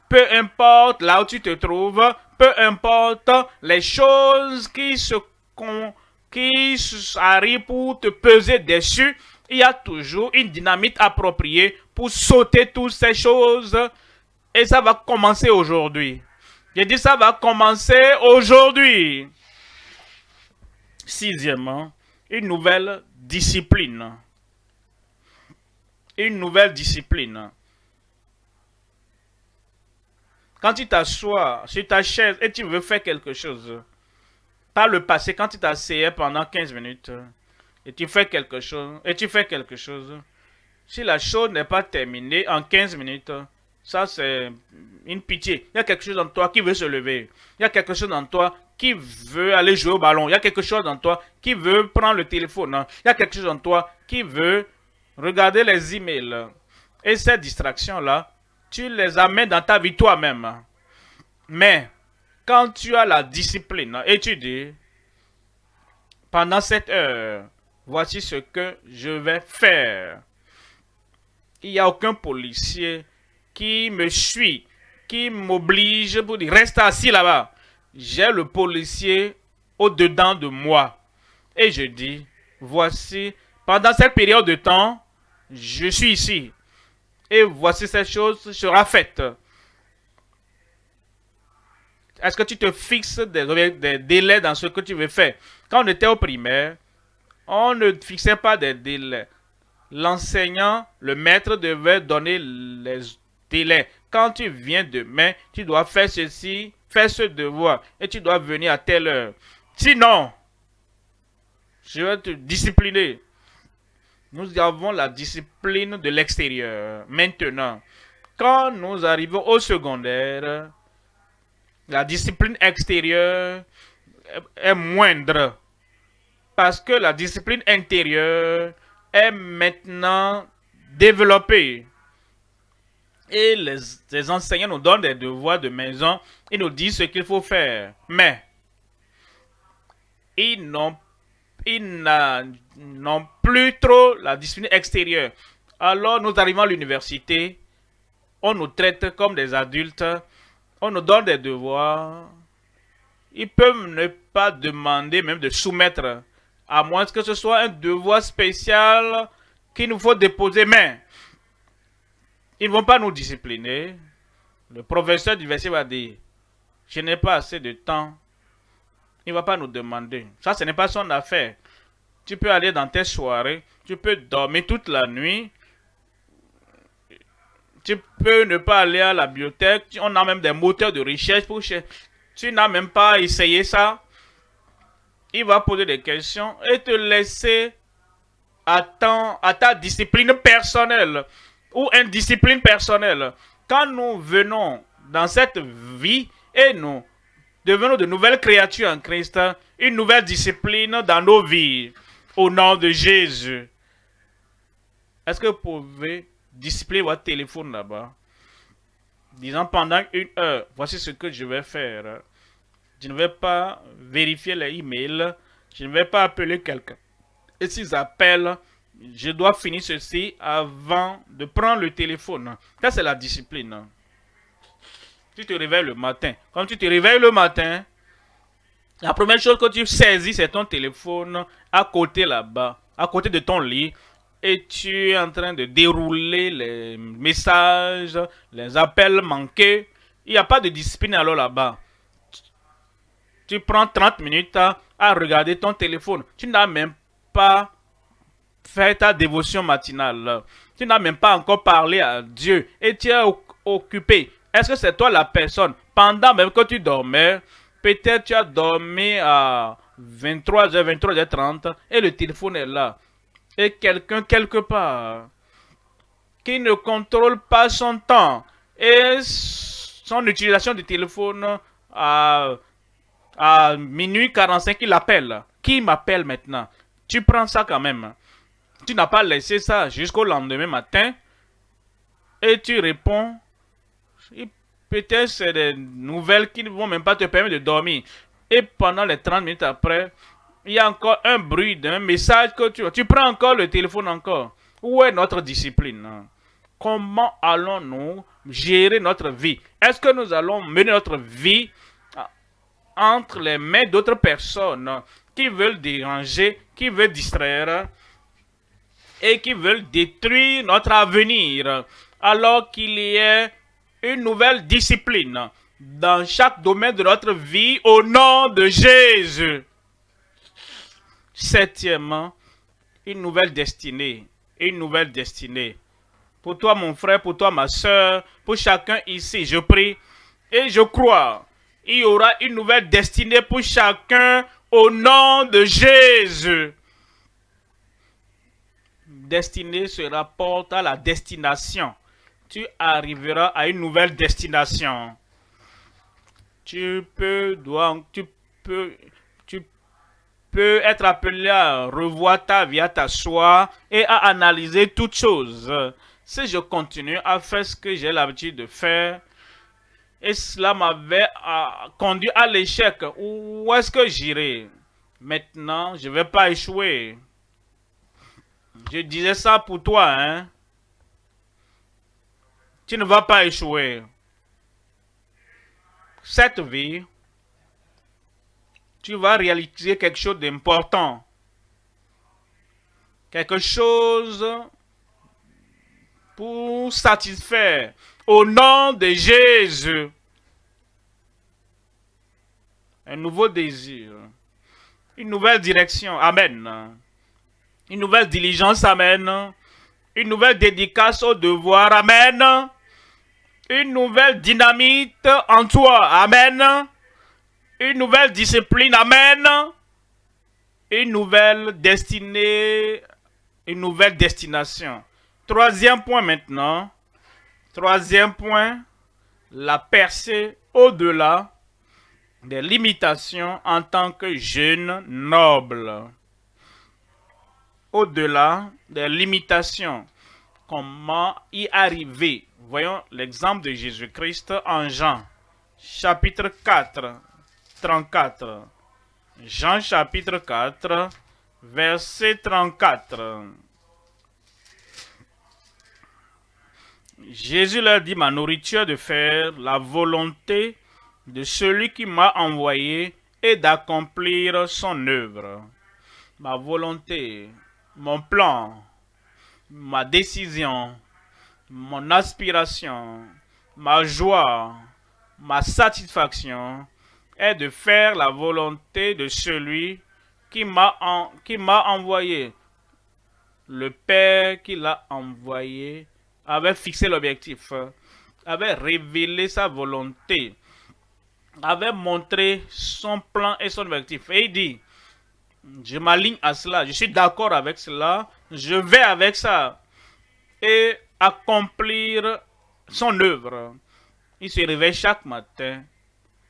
Peu importe là où tu te trouves, peu importe les choses qui arrivent pour te peser dessus, il y a toujours une dynamite appropriée pour sauter toutes ces choses. Et ça va commencer aujourd'hui. J'ai dit ça va commencer aujourd'hui. Sixièmement, une nouvelle discipline. Une nouvelle discipline. Quand tu t'assois sur ta chaise et tu veux faire quelque chose, par le passé, quand tu t'asseyais pendant 15 minutes et tu fais quelque chose, si la chose n'est pas terminée en 15 minutes, ça c'est une pitié. Il y a quelque chose en toi qui veut se lever. Il y a quelque chose en toi qui veut aller jouer au ballon. Il y a quelque chose en toi qui veut prendre le téléphone. Il y a quelque chose en toi qui veut regarder les emails. Et ces distractions-là, tu les amènes dans ta vie toi-même. Mais, quand tu as la discipline et tu dis, pendant cette heure, voici ce que je vais faire. Il n'y a aucun policier qui me suit, qui m'oblige pour dire, reste assis là-bas. J'ai le policier au-dedans de moi. Et je dis, voici, pendant cette période de temps, je suis ici. Et voici cette chose sera faite. Est-ce que tu te fixes des délais dans ce que tu veux faire? Quand on était au primaire, on ne fixait pas des délais. L'enseignant, le maître devait donner les délais. Quand tu viens demain, tu dois faire ceci, faire ce devoir. Et tu dois venir à telle heure. Sinon, je vais te discipliner. Nous avons la discipline de l'extérieur. Maintenant, quand nous arrivons au secondaire, la discipline extérieure est moindre. Parce que la discipline intérieure est maintenant développée. Et les enseignants nous donnent des devoirs de maison. Ils nous disent ce qu'il faut faire. Mais, ils n'ont plus trop la discipline extérieure. Alors, nous arrivons à l'université. On nous traite comme des adultes. On nous donne des devoirs. Ils peuvent ne pas demander même de soumettre, à moins que ce soit un devoir spécial qu'il nous faut déposer. Mais ils ne vont pas nous discipliner. Le professeur d'université va dire, je n'ai pas assez de temps. Il ne va pas nous demander. Ça, ce n'est pas son affaire. Tu peux aller dans tes soirées. Tu peux dormir toute la nuit. Tu peux ne pas aller à la bibliothèque. On a même des moteurs de recherche pour chercher. Tu n'as même pas essayé ça. Il va poser des questions et te laisser à ta discipline personnelle ou indiscipline personnelle. Quand nous venons dans cette vie et nous devenons de nouvelles créatures en Christ, une nouvelle discipline dans nos vies, au nom de Jésus. Est-ce que vous pouvez discipliner votre téléphone là-bas? Disant pendant 1 heure, voici ce que je vais faire. Je ne vais pas vérifier les emails, je ne vais pas appeler quelqu'un. Et s'ils appellent, je dois finir ceci avant de prendre le téléphone. Ça, c'est la discipline. Tu te réveilles le matin. Quand tu te réveilles le matin, la première chose que tu saisis, c'est ton téléphone à côté là-bas, à côté de ton lit. Et tu es en train de dérouler les messages, les appels manqués. Il n'y a pas de discipline alors là-bas. Tu prends 30 minutes à regarder ton téléphone. Tu n'as même pas fait ta dévotion matinale. Tu n'as même pas encore parlé à Dieu. Et tu es occupé. Est-ce que c'est toi la personne? Pendant même que tu dormais, peut-être tu as dormi à 23h, 23h30 et le téléphone est là. Et quelqu'un quelque part qui ne contrôle pas son temps et son utilisation du téléphone à minuit 45, il appelle. Qui m'appelle maintenant? Tu prends ça quand même. Tu n'as pas laissé ça jusqu'au lendemain matin et tu réponds. Peut-être c'est des nouvelles qui ne vont même pas te permettre de dormir. Et pendant les 30 minutes après, il y a encore un bruit d'un message que tu prends encore le téléphone encore. Où est notre discipline? Comment allons-nous gérer notre vie? Est-ce que nous allons mener notre vie entre les mains d'autres personnes qui veulent déranger, qui veulent distraire et qui veulent détruire notre avenir, alors qu'il y ait une nouvelle discipline dans chaque domaine de notre vie au nom de Jésus? Septièmement, une nouvelle destinée. Une nouvelle destinée. Pour toi, mon frère, pour toi, ma soeur, pour chacun ici, je prie et je crois. Il y aura une nouvelle destinée pour chacun au nom de Jésus. Destinée se rapporte à la destination. Tu arriveras à une nouvelle destination. Tu peux être appelé à revoir ta vie, à t'asseoir et à analyser toutes choses. Si je continue à faire ce que j'ai l'habitude de faire, et cela m'avait conduit à l'échec, où est-ce que j'irai? Maintenant, je ne vais pas échouer. Je disais ça pour toi, hein? Tu ne vas pas échouer. Cette vie, tu vas réaliser quelque chose d'important. Quelque chose pour satisfaire. Au nom de Jésus. Un nouveau désir. Une nouvelle direction. Amen. Une nouvelle diligence. Amen. Une nouvelle dédicace au devoir. Amen. Une nouvelle dynamite en toi. Amen. Une nouvelle discipline. Amen. Une nouvelle destinée. Une nouvelle destination. Troisième point maintenant. Troisième point. La percée au-delà des limitations en tant que jeune noble. Au-delà des limitations. Comment y arriver? Voyons l'exemple de Jésus-Christ en Jean, chapitre 4, 34. Jean, chapitre 4, verset 34. Jésus leur dit, ma nourriture est de faire la volonté de celui qui m'a envoyé et d'accomplir son œuvre. Ma volonté, mon plan, ma décision, mon aspiration, ma joie, ma satisfaction est de faire la volonté de celui qui m'a envoyé. Le Père qui l'a envoyé avait fixé l'objectif, avait révélé sa volonté, avait montré son plan et son objectif. Et il dit, je m'aligne à cela, je suis d'accord avec cela, je vais avec ça et accomplir son œuvre. Il se réveille chaque matin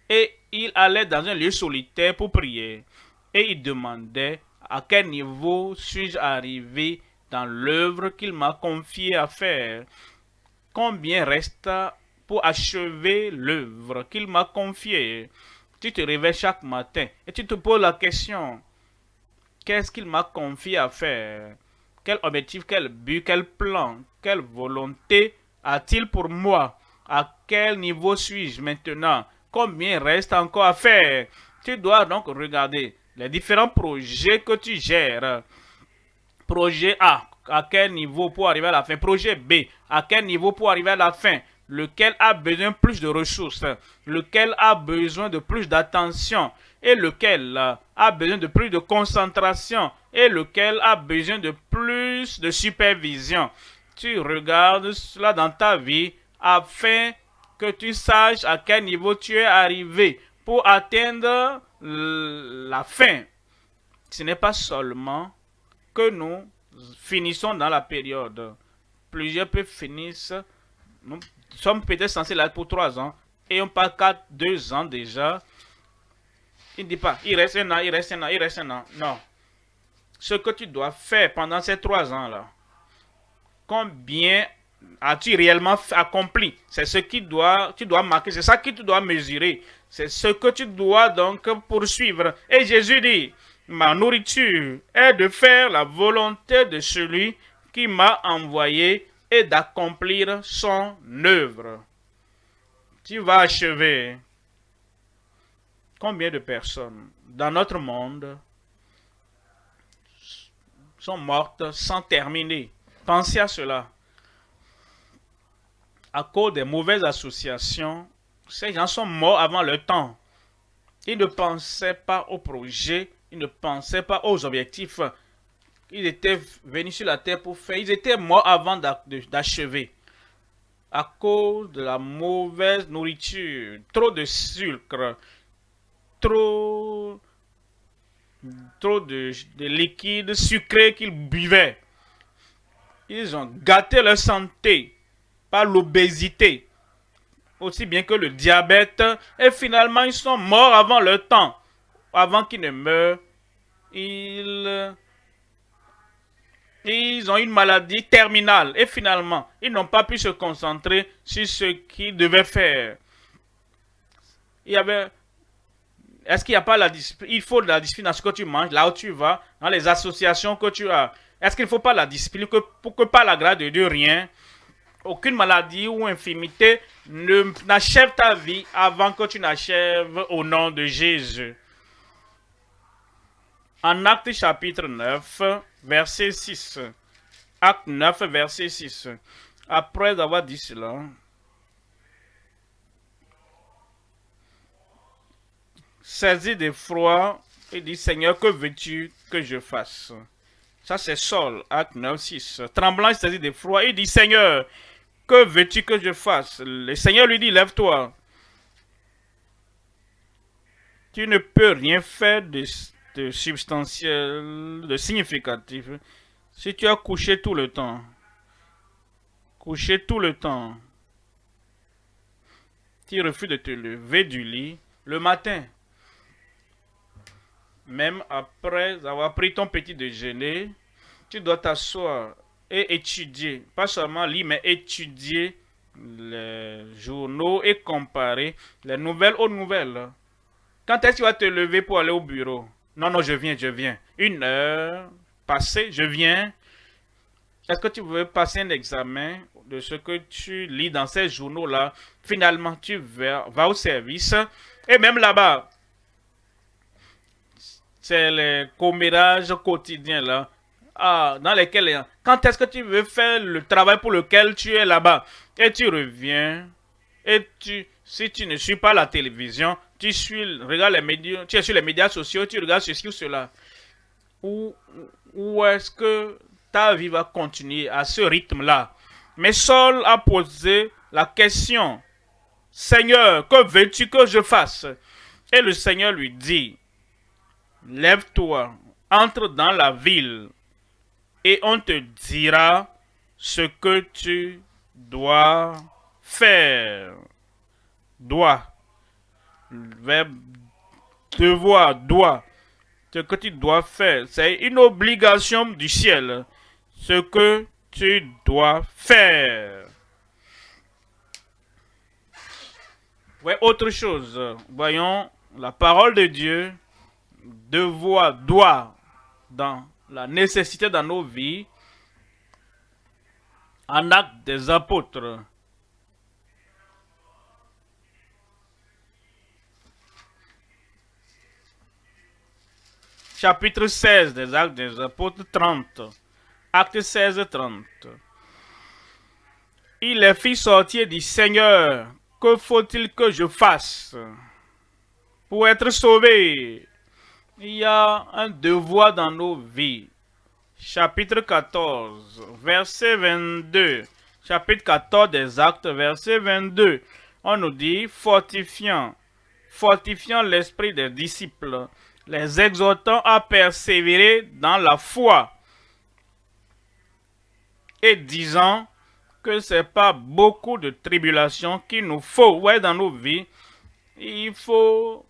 et il allait dans un lieu solitaire pour prier. Et il demandait à quel niveau suis-je arrivé dans l'œuvre qu'il m'a confiée à faire. Combien reste pour achever l'œuvre qu'il m'a confiée. Tu te réveilles chaque matin et tu te poses la question, qu'est-ce qu'il m'a confié à faire? Quel objectif, quel but, quel plan, quelle volonté a-t-il pour moi? À quel niveau suis-je maintenant? Combien reste encore à faire? Tu dois donc regarder les différents projets que tu gères. Projet A, à quel niveau pour arriver à la fin? Projet B, à quel niveau pour arriver à la fin? Lequel a besoin de plus de ressources? Lequel a besoin de plus d'attention? Et lequel a besoin de plus de concentration? Et lequel a besoin de plus de supervision? Tu regardes cela dans ta vie afin que tu saches à quel niveau tu es arrivé pour atteindre la fin. Ce n'est pas seulement que nous finissons dans la période. Plusieurs peuvent finir, nous sommes peut-être censés là pour 3 ans, et on parle 2 ans déjà. Il ne dit pas, il reste un an, il reste un an, il reste un an. Non. Ce que tu dois faire pendant ces 3 ans-là, combien as-tu réellement accompli? C'est ce qui tu dois marquer, c'est ça que tu dois mesurer. C'est ce que tu dois donc poursuivre. Et Jésus dit, ma nourriture est de faire la volonté de celui qui m'a envoyé et d'accomplir son œuvre. Tu vas achever. Combien de personnes dans notre monde sont mortes sans terminer? Pensez à cela. À cause des mauvaises associations, ces gens sont morts avant leur temps. Ils ne pensaient pas au projet, ils ne pensaient pas aux objectifs. Ils étaient venus sur la terre pour faire. Ils étaient morts avant d'achever. À cause de la mauvaise nourriture, trop de sucre, trop de liquide sucré qu'ils buvaient. Ils ont gâté leur santé par l'obésité, aussi bien que le diabète, et finalement ils sont morts avant leur temps. Avant qu'ils ne meurent, ils ont une maladie terminale et finalement, ils n'ont pas pu se concentrer sur ce qu'ils devaient faire. Est-ce qu'il n'y a pas la discipline? Il faut de la discipline dans ce que tu manges, là où tu vas, dans les associations que tu as. Est-ce qu'il ne faut pas la discipline pour que par la grâce de Dieu, rien, aucune maladie ou infirmité n'achève ta vie avant que tu n'achèves au nom de Jésus? En Actes chapitre 9, verset 6. Acte 9, verset 6. Après avoir dit cela, saisi d'effroi, il dit, Seigneur, que veux-tu que je fasse? Ça, c'est Saul, Acte 9, 6. Tremblant, il saisi d'effroi, il dit, Seigneur, que veux-tu que je fasse? Le Seigneur lui dit, lève-toi. Tu ne peux rien faire de substantiel, de significatif, si tu as couché tout le temps. Couché tout le temps. Tu refuses de te lever du lit le matin. Même après avoir pris ton petit déjeuner, tu dois t'asseoir et étudier. Pas seulement lire, mais étudier les journaux et comparer les nouvelles aux nouvelles. Quand est-ce que tu vas te lever pour aller au bureau? Non, je viens. 1 heure passée, je viens. Est-ce que tu veux passer un examen de ce que tu lis dans ces journaux-là? Finalement, tu vas au service. Et même là-bas, c'est les commérages quotidiens là, dans lesquels, quand est-ce que tu veux faire le travail pour lequel tu es là-bas? Et tu reviens, et si tu ne suis pas la télévision, tu regardes les médias, tu es sur les médias sociaux, tu regardes ceci ou cela. Où est-ce que ta vie va continuer à ce rythme-là? Mais Saul a posé la question, Seigneur, que veux-tu que je fasse? Et le Seigneur lui dit, lève-toi, entre dans la ville, et on te dira ce que tu dois faire. Dois. Verbe devoir, doit. Ce que tu dois faire, c'est une obligation du ciel. Ce que tu dois faire. Ouais, autre chose. Voyons la parole de Dieu. Devoir, doit, dans la nécessité dans nos vies. En Actes des Apôtres. Chapitre 16 des Actes des Apôtres 30. Acte 16, 30. Il les fit sortir du Seigneur. Que faut-il que je fasse pour être sauvé? Il y a un devoir dans nos vies. Chapitre 14, verset 22. Chapitre 14 des Actes, verset 22. On nous dit, fortifiant l'esprit des disciples, les exhortant à persévérer dans la foi et disant que c'est pas beaucoup de tribulations qu'il nous faut. Ouais, dans nos vies, il faut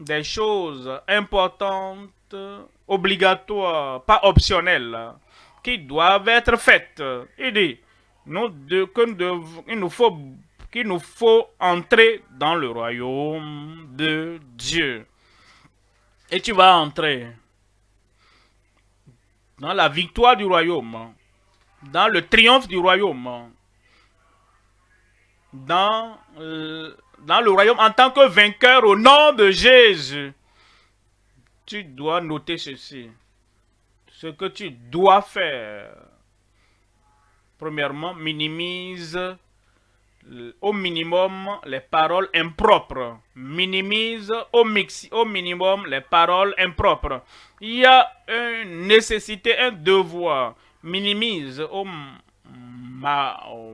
des choses importantes, obligatoires, pas optionnelles, qui doivent être faites. Il dit qu'il nous faut entrer dans le royaume de Dieu. Et tu vas entrer dans la victoire du royaume, dans le triomphe du royaume, dans le royaume en tant que vainqueur au nom de Jésus. Tu dois noter ceci. Ce que tu dois faire. Premièrement, minimise au minimum les paroles impropres. Minimise au minimum les paroles impropres. Il y a une nécessité, un devoir. Minimise au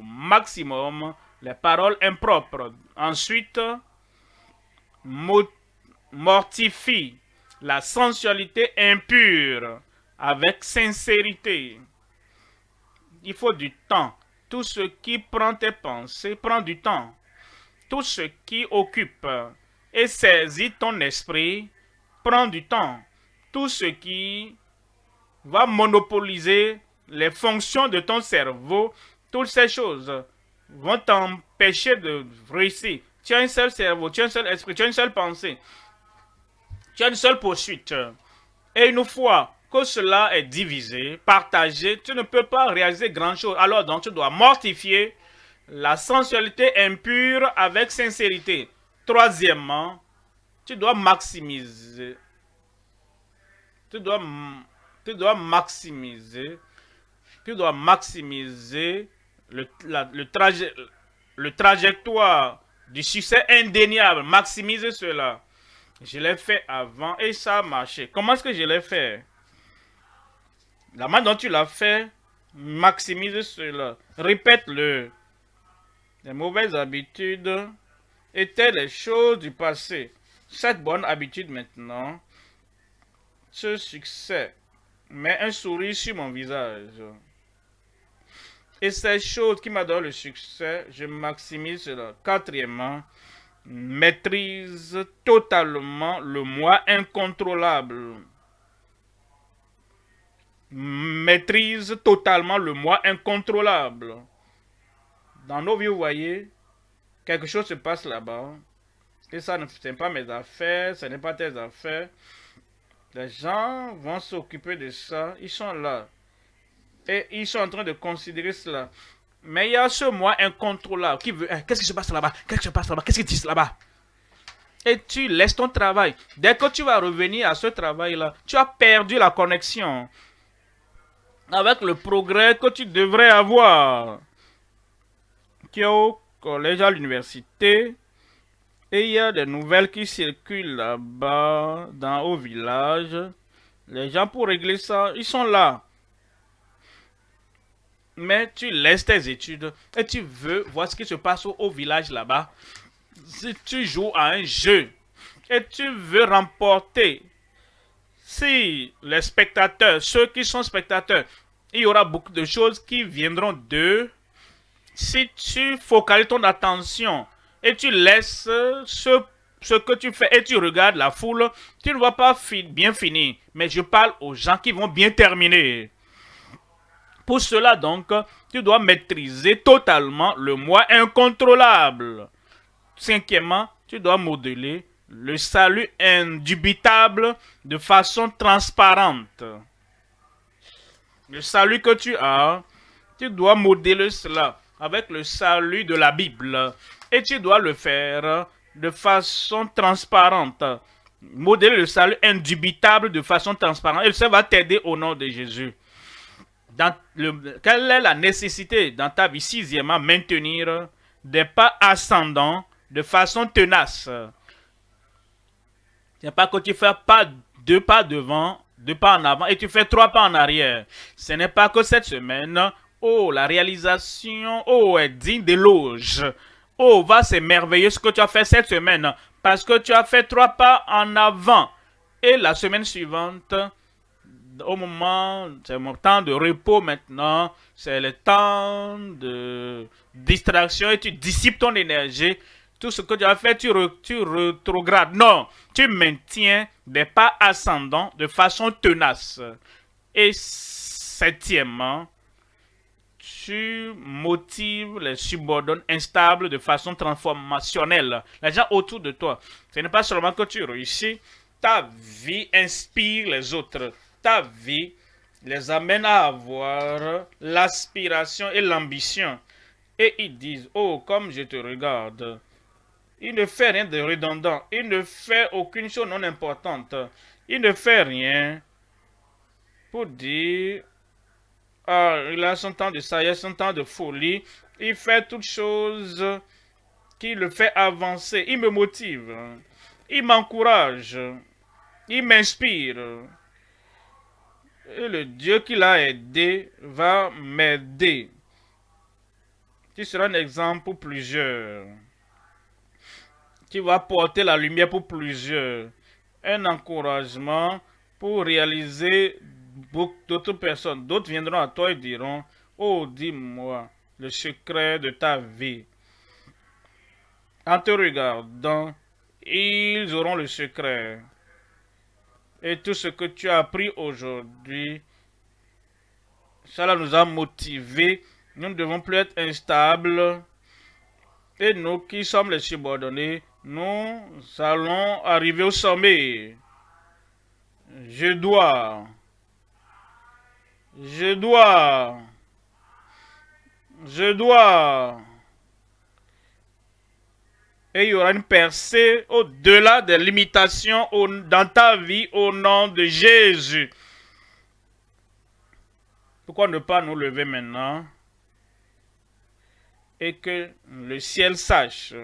maximum les paroles impropres. Ensuite, mortifie la sensualité impure avec sincérité. Il faut du temps. Tout ce qui prend tes pensées prend du temps. Tout ce qui occupe et saisit ton esprit prend du temps. Tout ce qui va monopoliser les fonctions de ton cerveau, toutes ces choses vont t'empêcher de réussir. Tu as un seul cerveau, tu as un seul esprit, tu as une seule pensée, tu as une seule poursuite. Et une fois que cela est divisé, partagé, tu ne peux pas réaliser grand-chose. Alors donc tu dois mortifier la sensualité impure avec sincérité. Troisièmement, tu dois maximiser. Tu dois maximiser le trajectoire du succès indéniable. Maximiser cela. Je l'ai fait avant et ça a marché. Comment est-ce que je l'ai fait? La manière dont tu l'as fait, maximise cela. Répète-le. Les mauvaises habitudes étaient les choses du passé. Cette bonne habitude maintenant, ce succès, met un sourire sur mon visage. Et ces choses qui m'ont donné le succès, je maximise cela. Quatrièmement, maîtrise totalement le moi incontrôlable. Maîtrise totalement le moi incontrôlable. Dans nos vies, vous voyez, quelque chose se passe là-bas. Et ça ne sont pas mes affaires, ce n'est pas tes affaires. Les gens vont s'occuper de ça, ils sont là. Et ils sont en train de considérer cela. Mais il y a ce moi incontrôlable qui veut, qu'est-ce qui se passe là-bas? Qu'est-ce qui se passe là-bas? Qu'est-ce qu'ils disent là-bas? Et tu laisses ton travail. Dès que tu vas revenir à ce travail-là, tu as perdu la connexion avec le progrès que tu devrais avoir. Tu es au collège, à l'université, et il y a des nouvelles qui circulent là-bas, au village. Les gens, pour régler ça, ils sont là. mais tu laisses tes études et tu veux voir ce qui se passe au village là-bas. Si tu joues à un jeu et tu veux remporter, si les spectateurs, ceux qui sont spectateurs, il y aura beaucoup de choses qui viendront d'eux. Si tu focalises ton attention et tu laisses ce que tu fais et tu regardes la foule, tu ne vas pas bien finir. Mais je parle aux gens qui vont bien terminer. Pour cela donc, tu dois maîtriser totalement le moi incontrôlable. Cinquièmement, tu dois modeler le salut indubitable de façon transparente. Le salut que tu dois modeler cela avec le salut de la Bible. Et tu dois le faire de façon transparente. Modeler le salut indubitable de façon transparente. Et ça va t'aider au nom de Jésus. Quelle est la nécessité dans ta vie? Sixièmement, maintenir des pas ascendants de façon tenace. Ce n'est pas que tu fais pas 2 pas devant, 2 pas en avant et tu fais 3 pas en arrière. Ce n'est pas que cette semaine, oh, la réalisation, oh, est digne d'éloge. Oh, c'est merveilleux ce que tu as fait cette semaine parce que tu as fait 3 pas en avant. Et la semaine suivante, au moment, c'est mon temps de repos maintenant, c'est le temps de distraction et tu dissipes ton énergie. Tout ce que tu as fait, tu rétrogrades. Non, tu maintiens des pas ascendants de façon tenace. Et septièmement, tu motives les subordonnés instables de façon transformationnelle. Les gens autour de toi. Ce n'est pas seulement que tu réussis, ta vie inspire les autres. Ta vie les amène à avoir l'aspiration et l'ambition. Et ils disent, oh, comme je te regarde. Il ne fait rien de redondant. Il ne fait aucune chose non importante. Il ne fait rien pour dire, ah, il a son temps de sagesse, son temps de folie. Il fait toutes choses qui le fait avancer. Il me motive. Il m'encourage. Il m'inspire. Et le Dieu qui l'a aidé va m'aider. Tu seras un exemple pour plusieurs. Tu vas porter la lumière pour plusieurs. Un encouragement pour réaliser beaucoup d'autres personnes. D'autres viendront à toi et diront, oh, dis-moi le secret de ta vie. En te regardant, ils auront le secret. Et tout ce que tu as appris aujourd'hui, cela nous a motivés. Nous ne devons plus être instables. Et nous qui sommes les subordonnés, nous allons arriver au sommet. Je dois. Et il y aura une percée au-delà des limitations dans ta vie au nom de Jésus. Pourquoi ne pas nous lever maintenant et que le ciel sache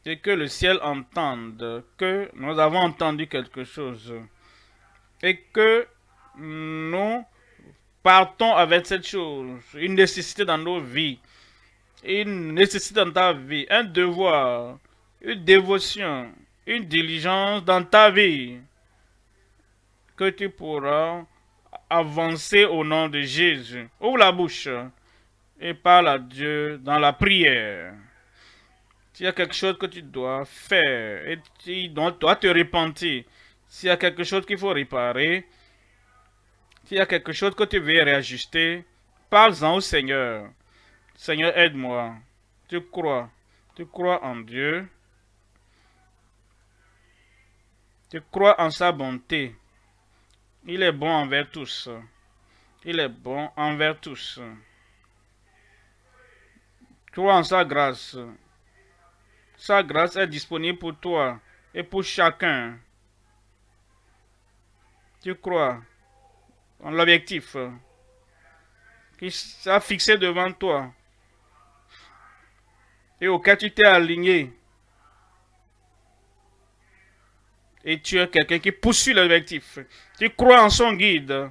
et que le ciel entende que nous avons entendu quelque chose et que nous partons avec cette chose, une nécessité dans nos vies. Une nécessité dans ta vie, un devoir, une dévotion, une diligence dans ta vie, que tu pourras avancer au nom de Jésus. Ouvre la bouche et parle à Dieu dans la prière. S'il y a quelque chose que tu dois faire et tu dois te repentir, s'il y a quelque chose qu'il faut réparer, s'il y a quelque chose que tu veux réajuster, parle-en au Seigneur. Seigneur, aide-moi. Tu crois en Dieu. Tu crois en sa bonté. Il est bon envers tous. Il est bon envers tous. Tu crois en sa grâce. Sa grâce est disponible pour toi et pour chacun. Tu crois en l'objectif qui s'est fixé devant toi et auquel tu t'es aligné. Et tu es quelqu'un qui poursuit l'objectif. Tu crois en son guide.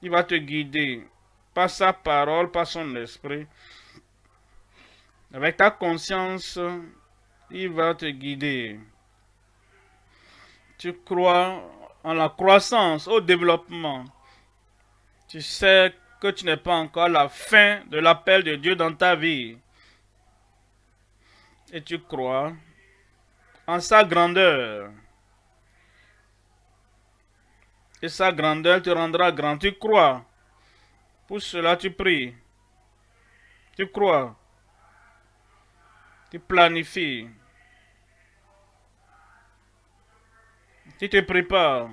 Il va te guider. par sa parole, par son esprit. Avec ta conscience, il va te guider. Tu crois en la croissance, au développement. Tu sais que tu n'es pas encore à la fin de l'appel de Dieu dans ta vie. Et tu crois en sa grandeur. Et sa grandeur te rendra grand. Tu crois. Pour cela, tu pries. Tu crois. Tu planifies. Tu te prépares.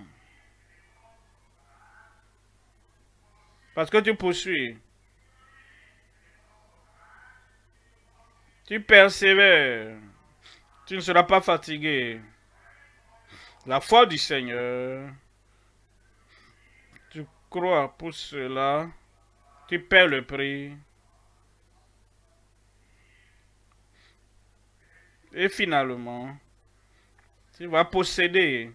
Parce que tu poursuis. Tu persévères. Tu ne seras pas fatigué. La foi du Seigneur. Tu crois pour cela. Tu paies le prix. Et finalement, tu vas posséder.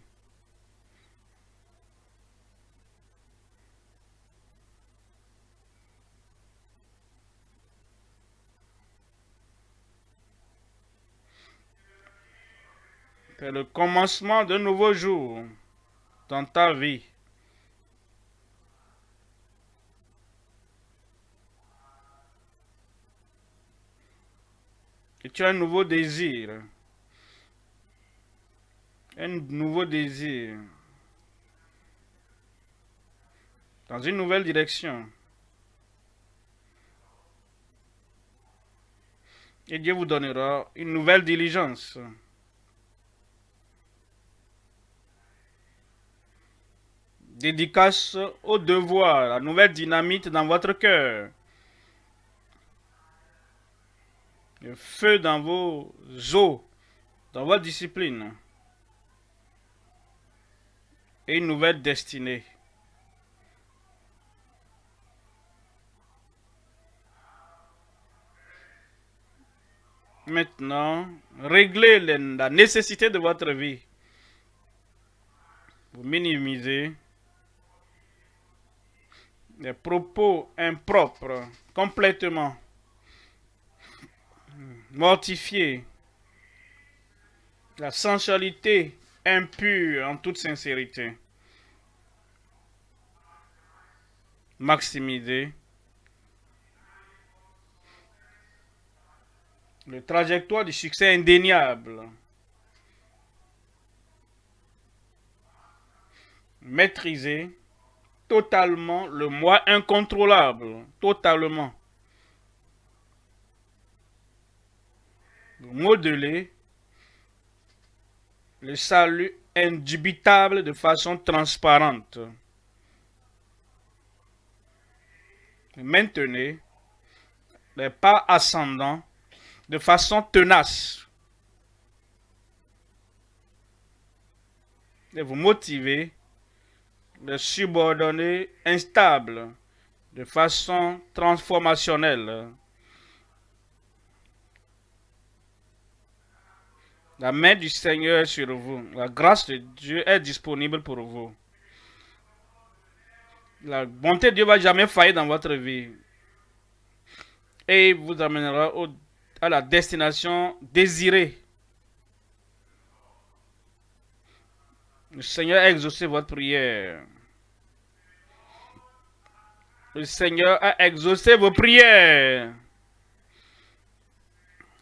C'est le commencement d'un nouveau jour dans ta vie. Et tu as un nouveau désir. Un nouveau désir. Dans une nouvelle direction. Et Dieu vous donnera une nouvelle diligence. Dédicace au devoir, la nouvelle dynamite dans votre cœur. Le feu dans vos os, dans votre discipline. Et une nouvelle destinée. Maintenant, réglez la nécessité de votre vie. Vous minimisez les propos impropres, complètement mortifiés, la sensualité impure en toute sincérité. Maximisez le trajectoire du succès indéniable. Maîtrisez totalement le moi incontrôlable. Totalement. Modeler le salut indubitable de façon transparente. Maintenez les pas ascendants de façon tenace. Et vous motivez les subordonnés instables de façon transformationnelle. La main du Seigneur est sur vous. La grâce de Dieu est disponible pour vous. La bonté de Dieu ne va jamais faillir dans votre vie. Et il vous amènera à la destination désirée. Le Seigneur a exaucé votre prière. Le Seigneur a exaucé vos prières.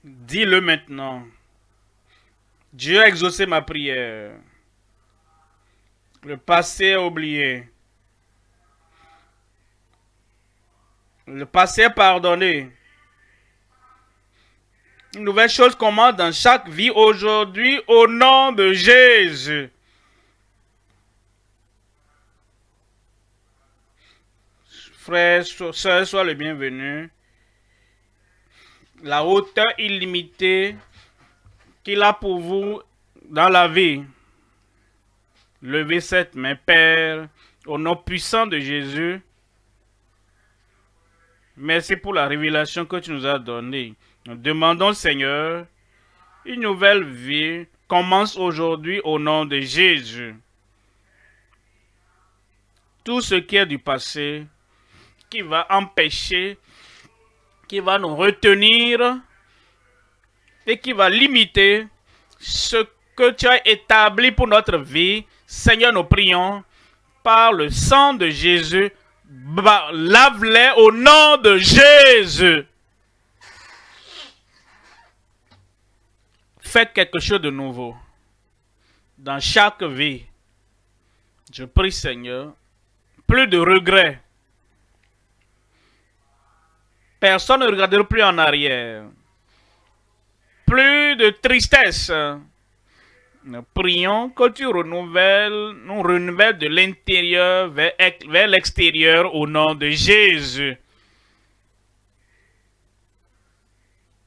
Dis-le maintenant. Dieu a exaucé ma prière. Le passé est oublié. Le passé est pardonné. Une nouvelle chose commence dans chaque vie aujourd'hui au nom de Jésus. Frères, sœurs, sois le bienvenu. La hauteur illimitée qu'il a pour vous dans la vie. Levez cette main, Père, au nom puissant de Jésus. Merci pour la révélation que tu nous as donnée. Nous demandons, Seigneur, une nouvelle vie commence aujourd'hui au nom de Jésus. Tout ce qui est du passé, qui va empêcher, qui va nous retenir et qui va limiter ce que tu as établi pour notre vie. Seigneur, nous prions par le sang de Jésus. Lave-les au nom de Jésus. Faites quelque chose de nouveau dans chaque vie. Je prie, Seigneur, plus de regrets. Personne ne regardera plus en arrière. Plus de tristesse. Nous prions que tu nous renouvelles de l'intérieur vers l'extérieur au nom de Jésus.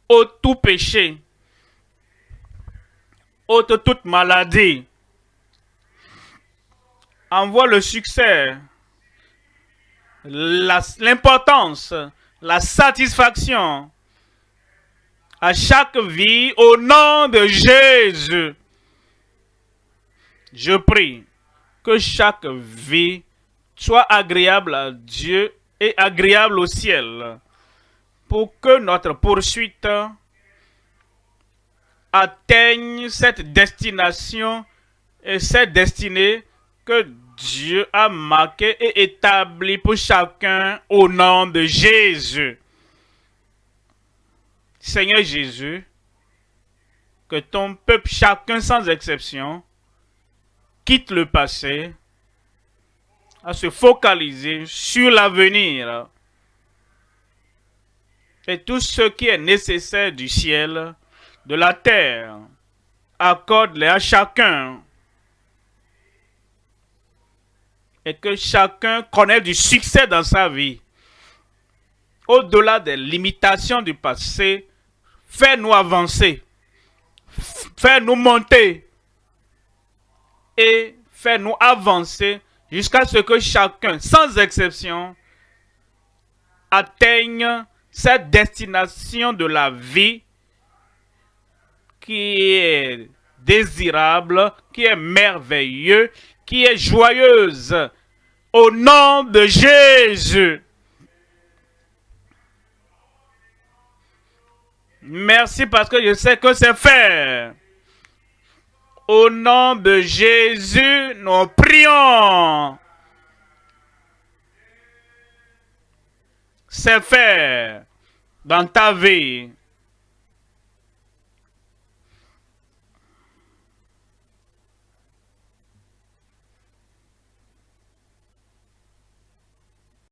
Ôte tout péché. Ôte toute maladie. Envoie le succès, l'importance, la satisfaction à chaque vie au nom de Jésus. Je prie que chaque vie soit agréable à Dieu et agréable au ciel pour que notre poursuite atteigne cette destination et cette destinée que Dieu a marquée et établie pour chacun au nom de Jésus. Seigneur Jésus, que ton peuple, chacun sans exception, quitte le passé à se focaliser sur l'avenir et tout ce qui est nécessaire du ciel, de la terre, accorde-les à chacun et que chacun connaisse du succès dans sa vie. Au-delà des limitations du passé, fais-nous avancer, fais-nous monter et fais-nous avancer jusqu'à ce que chacun, sans exception, atteigne cette destination de la vie qui est désirable, qui est merveilleuse, qui est joyeuse. Au nom de Jésus. Merci parce que je sais que c'est fait. Au nom de Jésus, nous prions. C'est fait dans ta vie.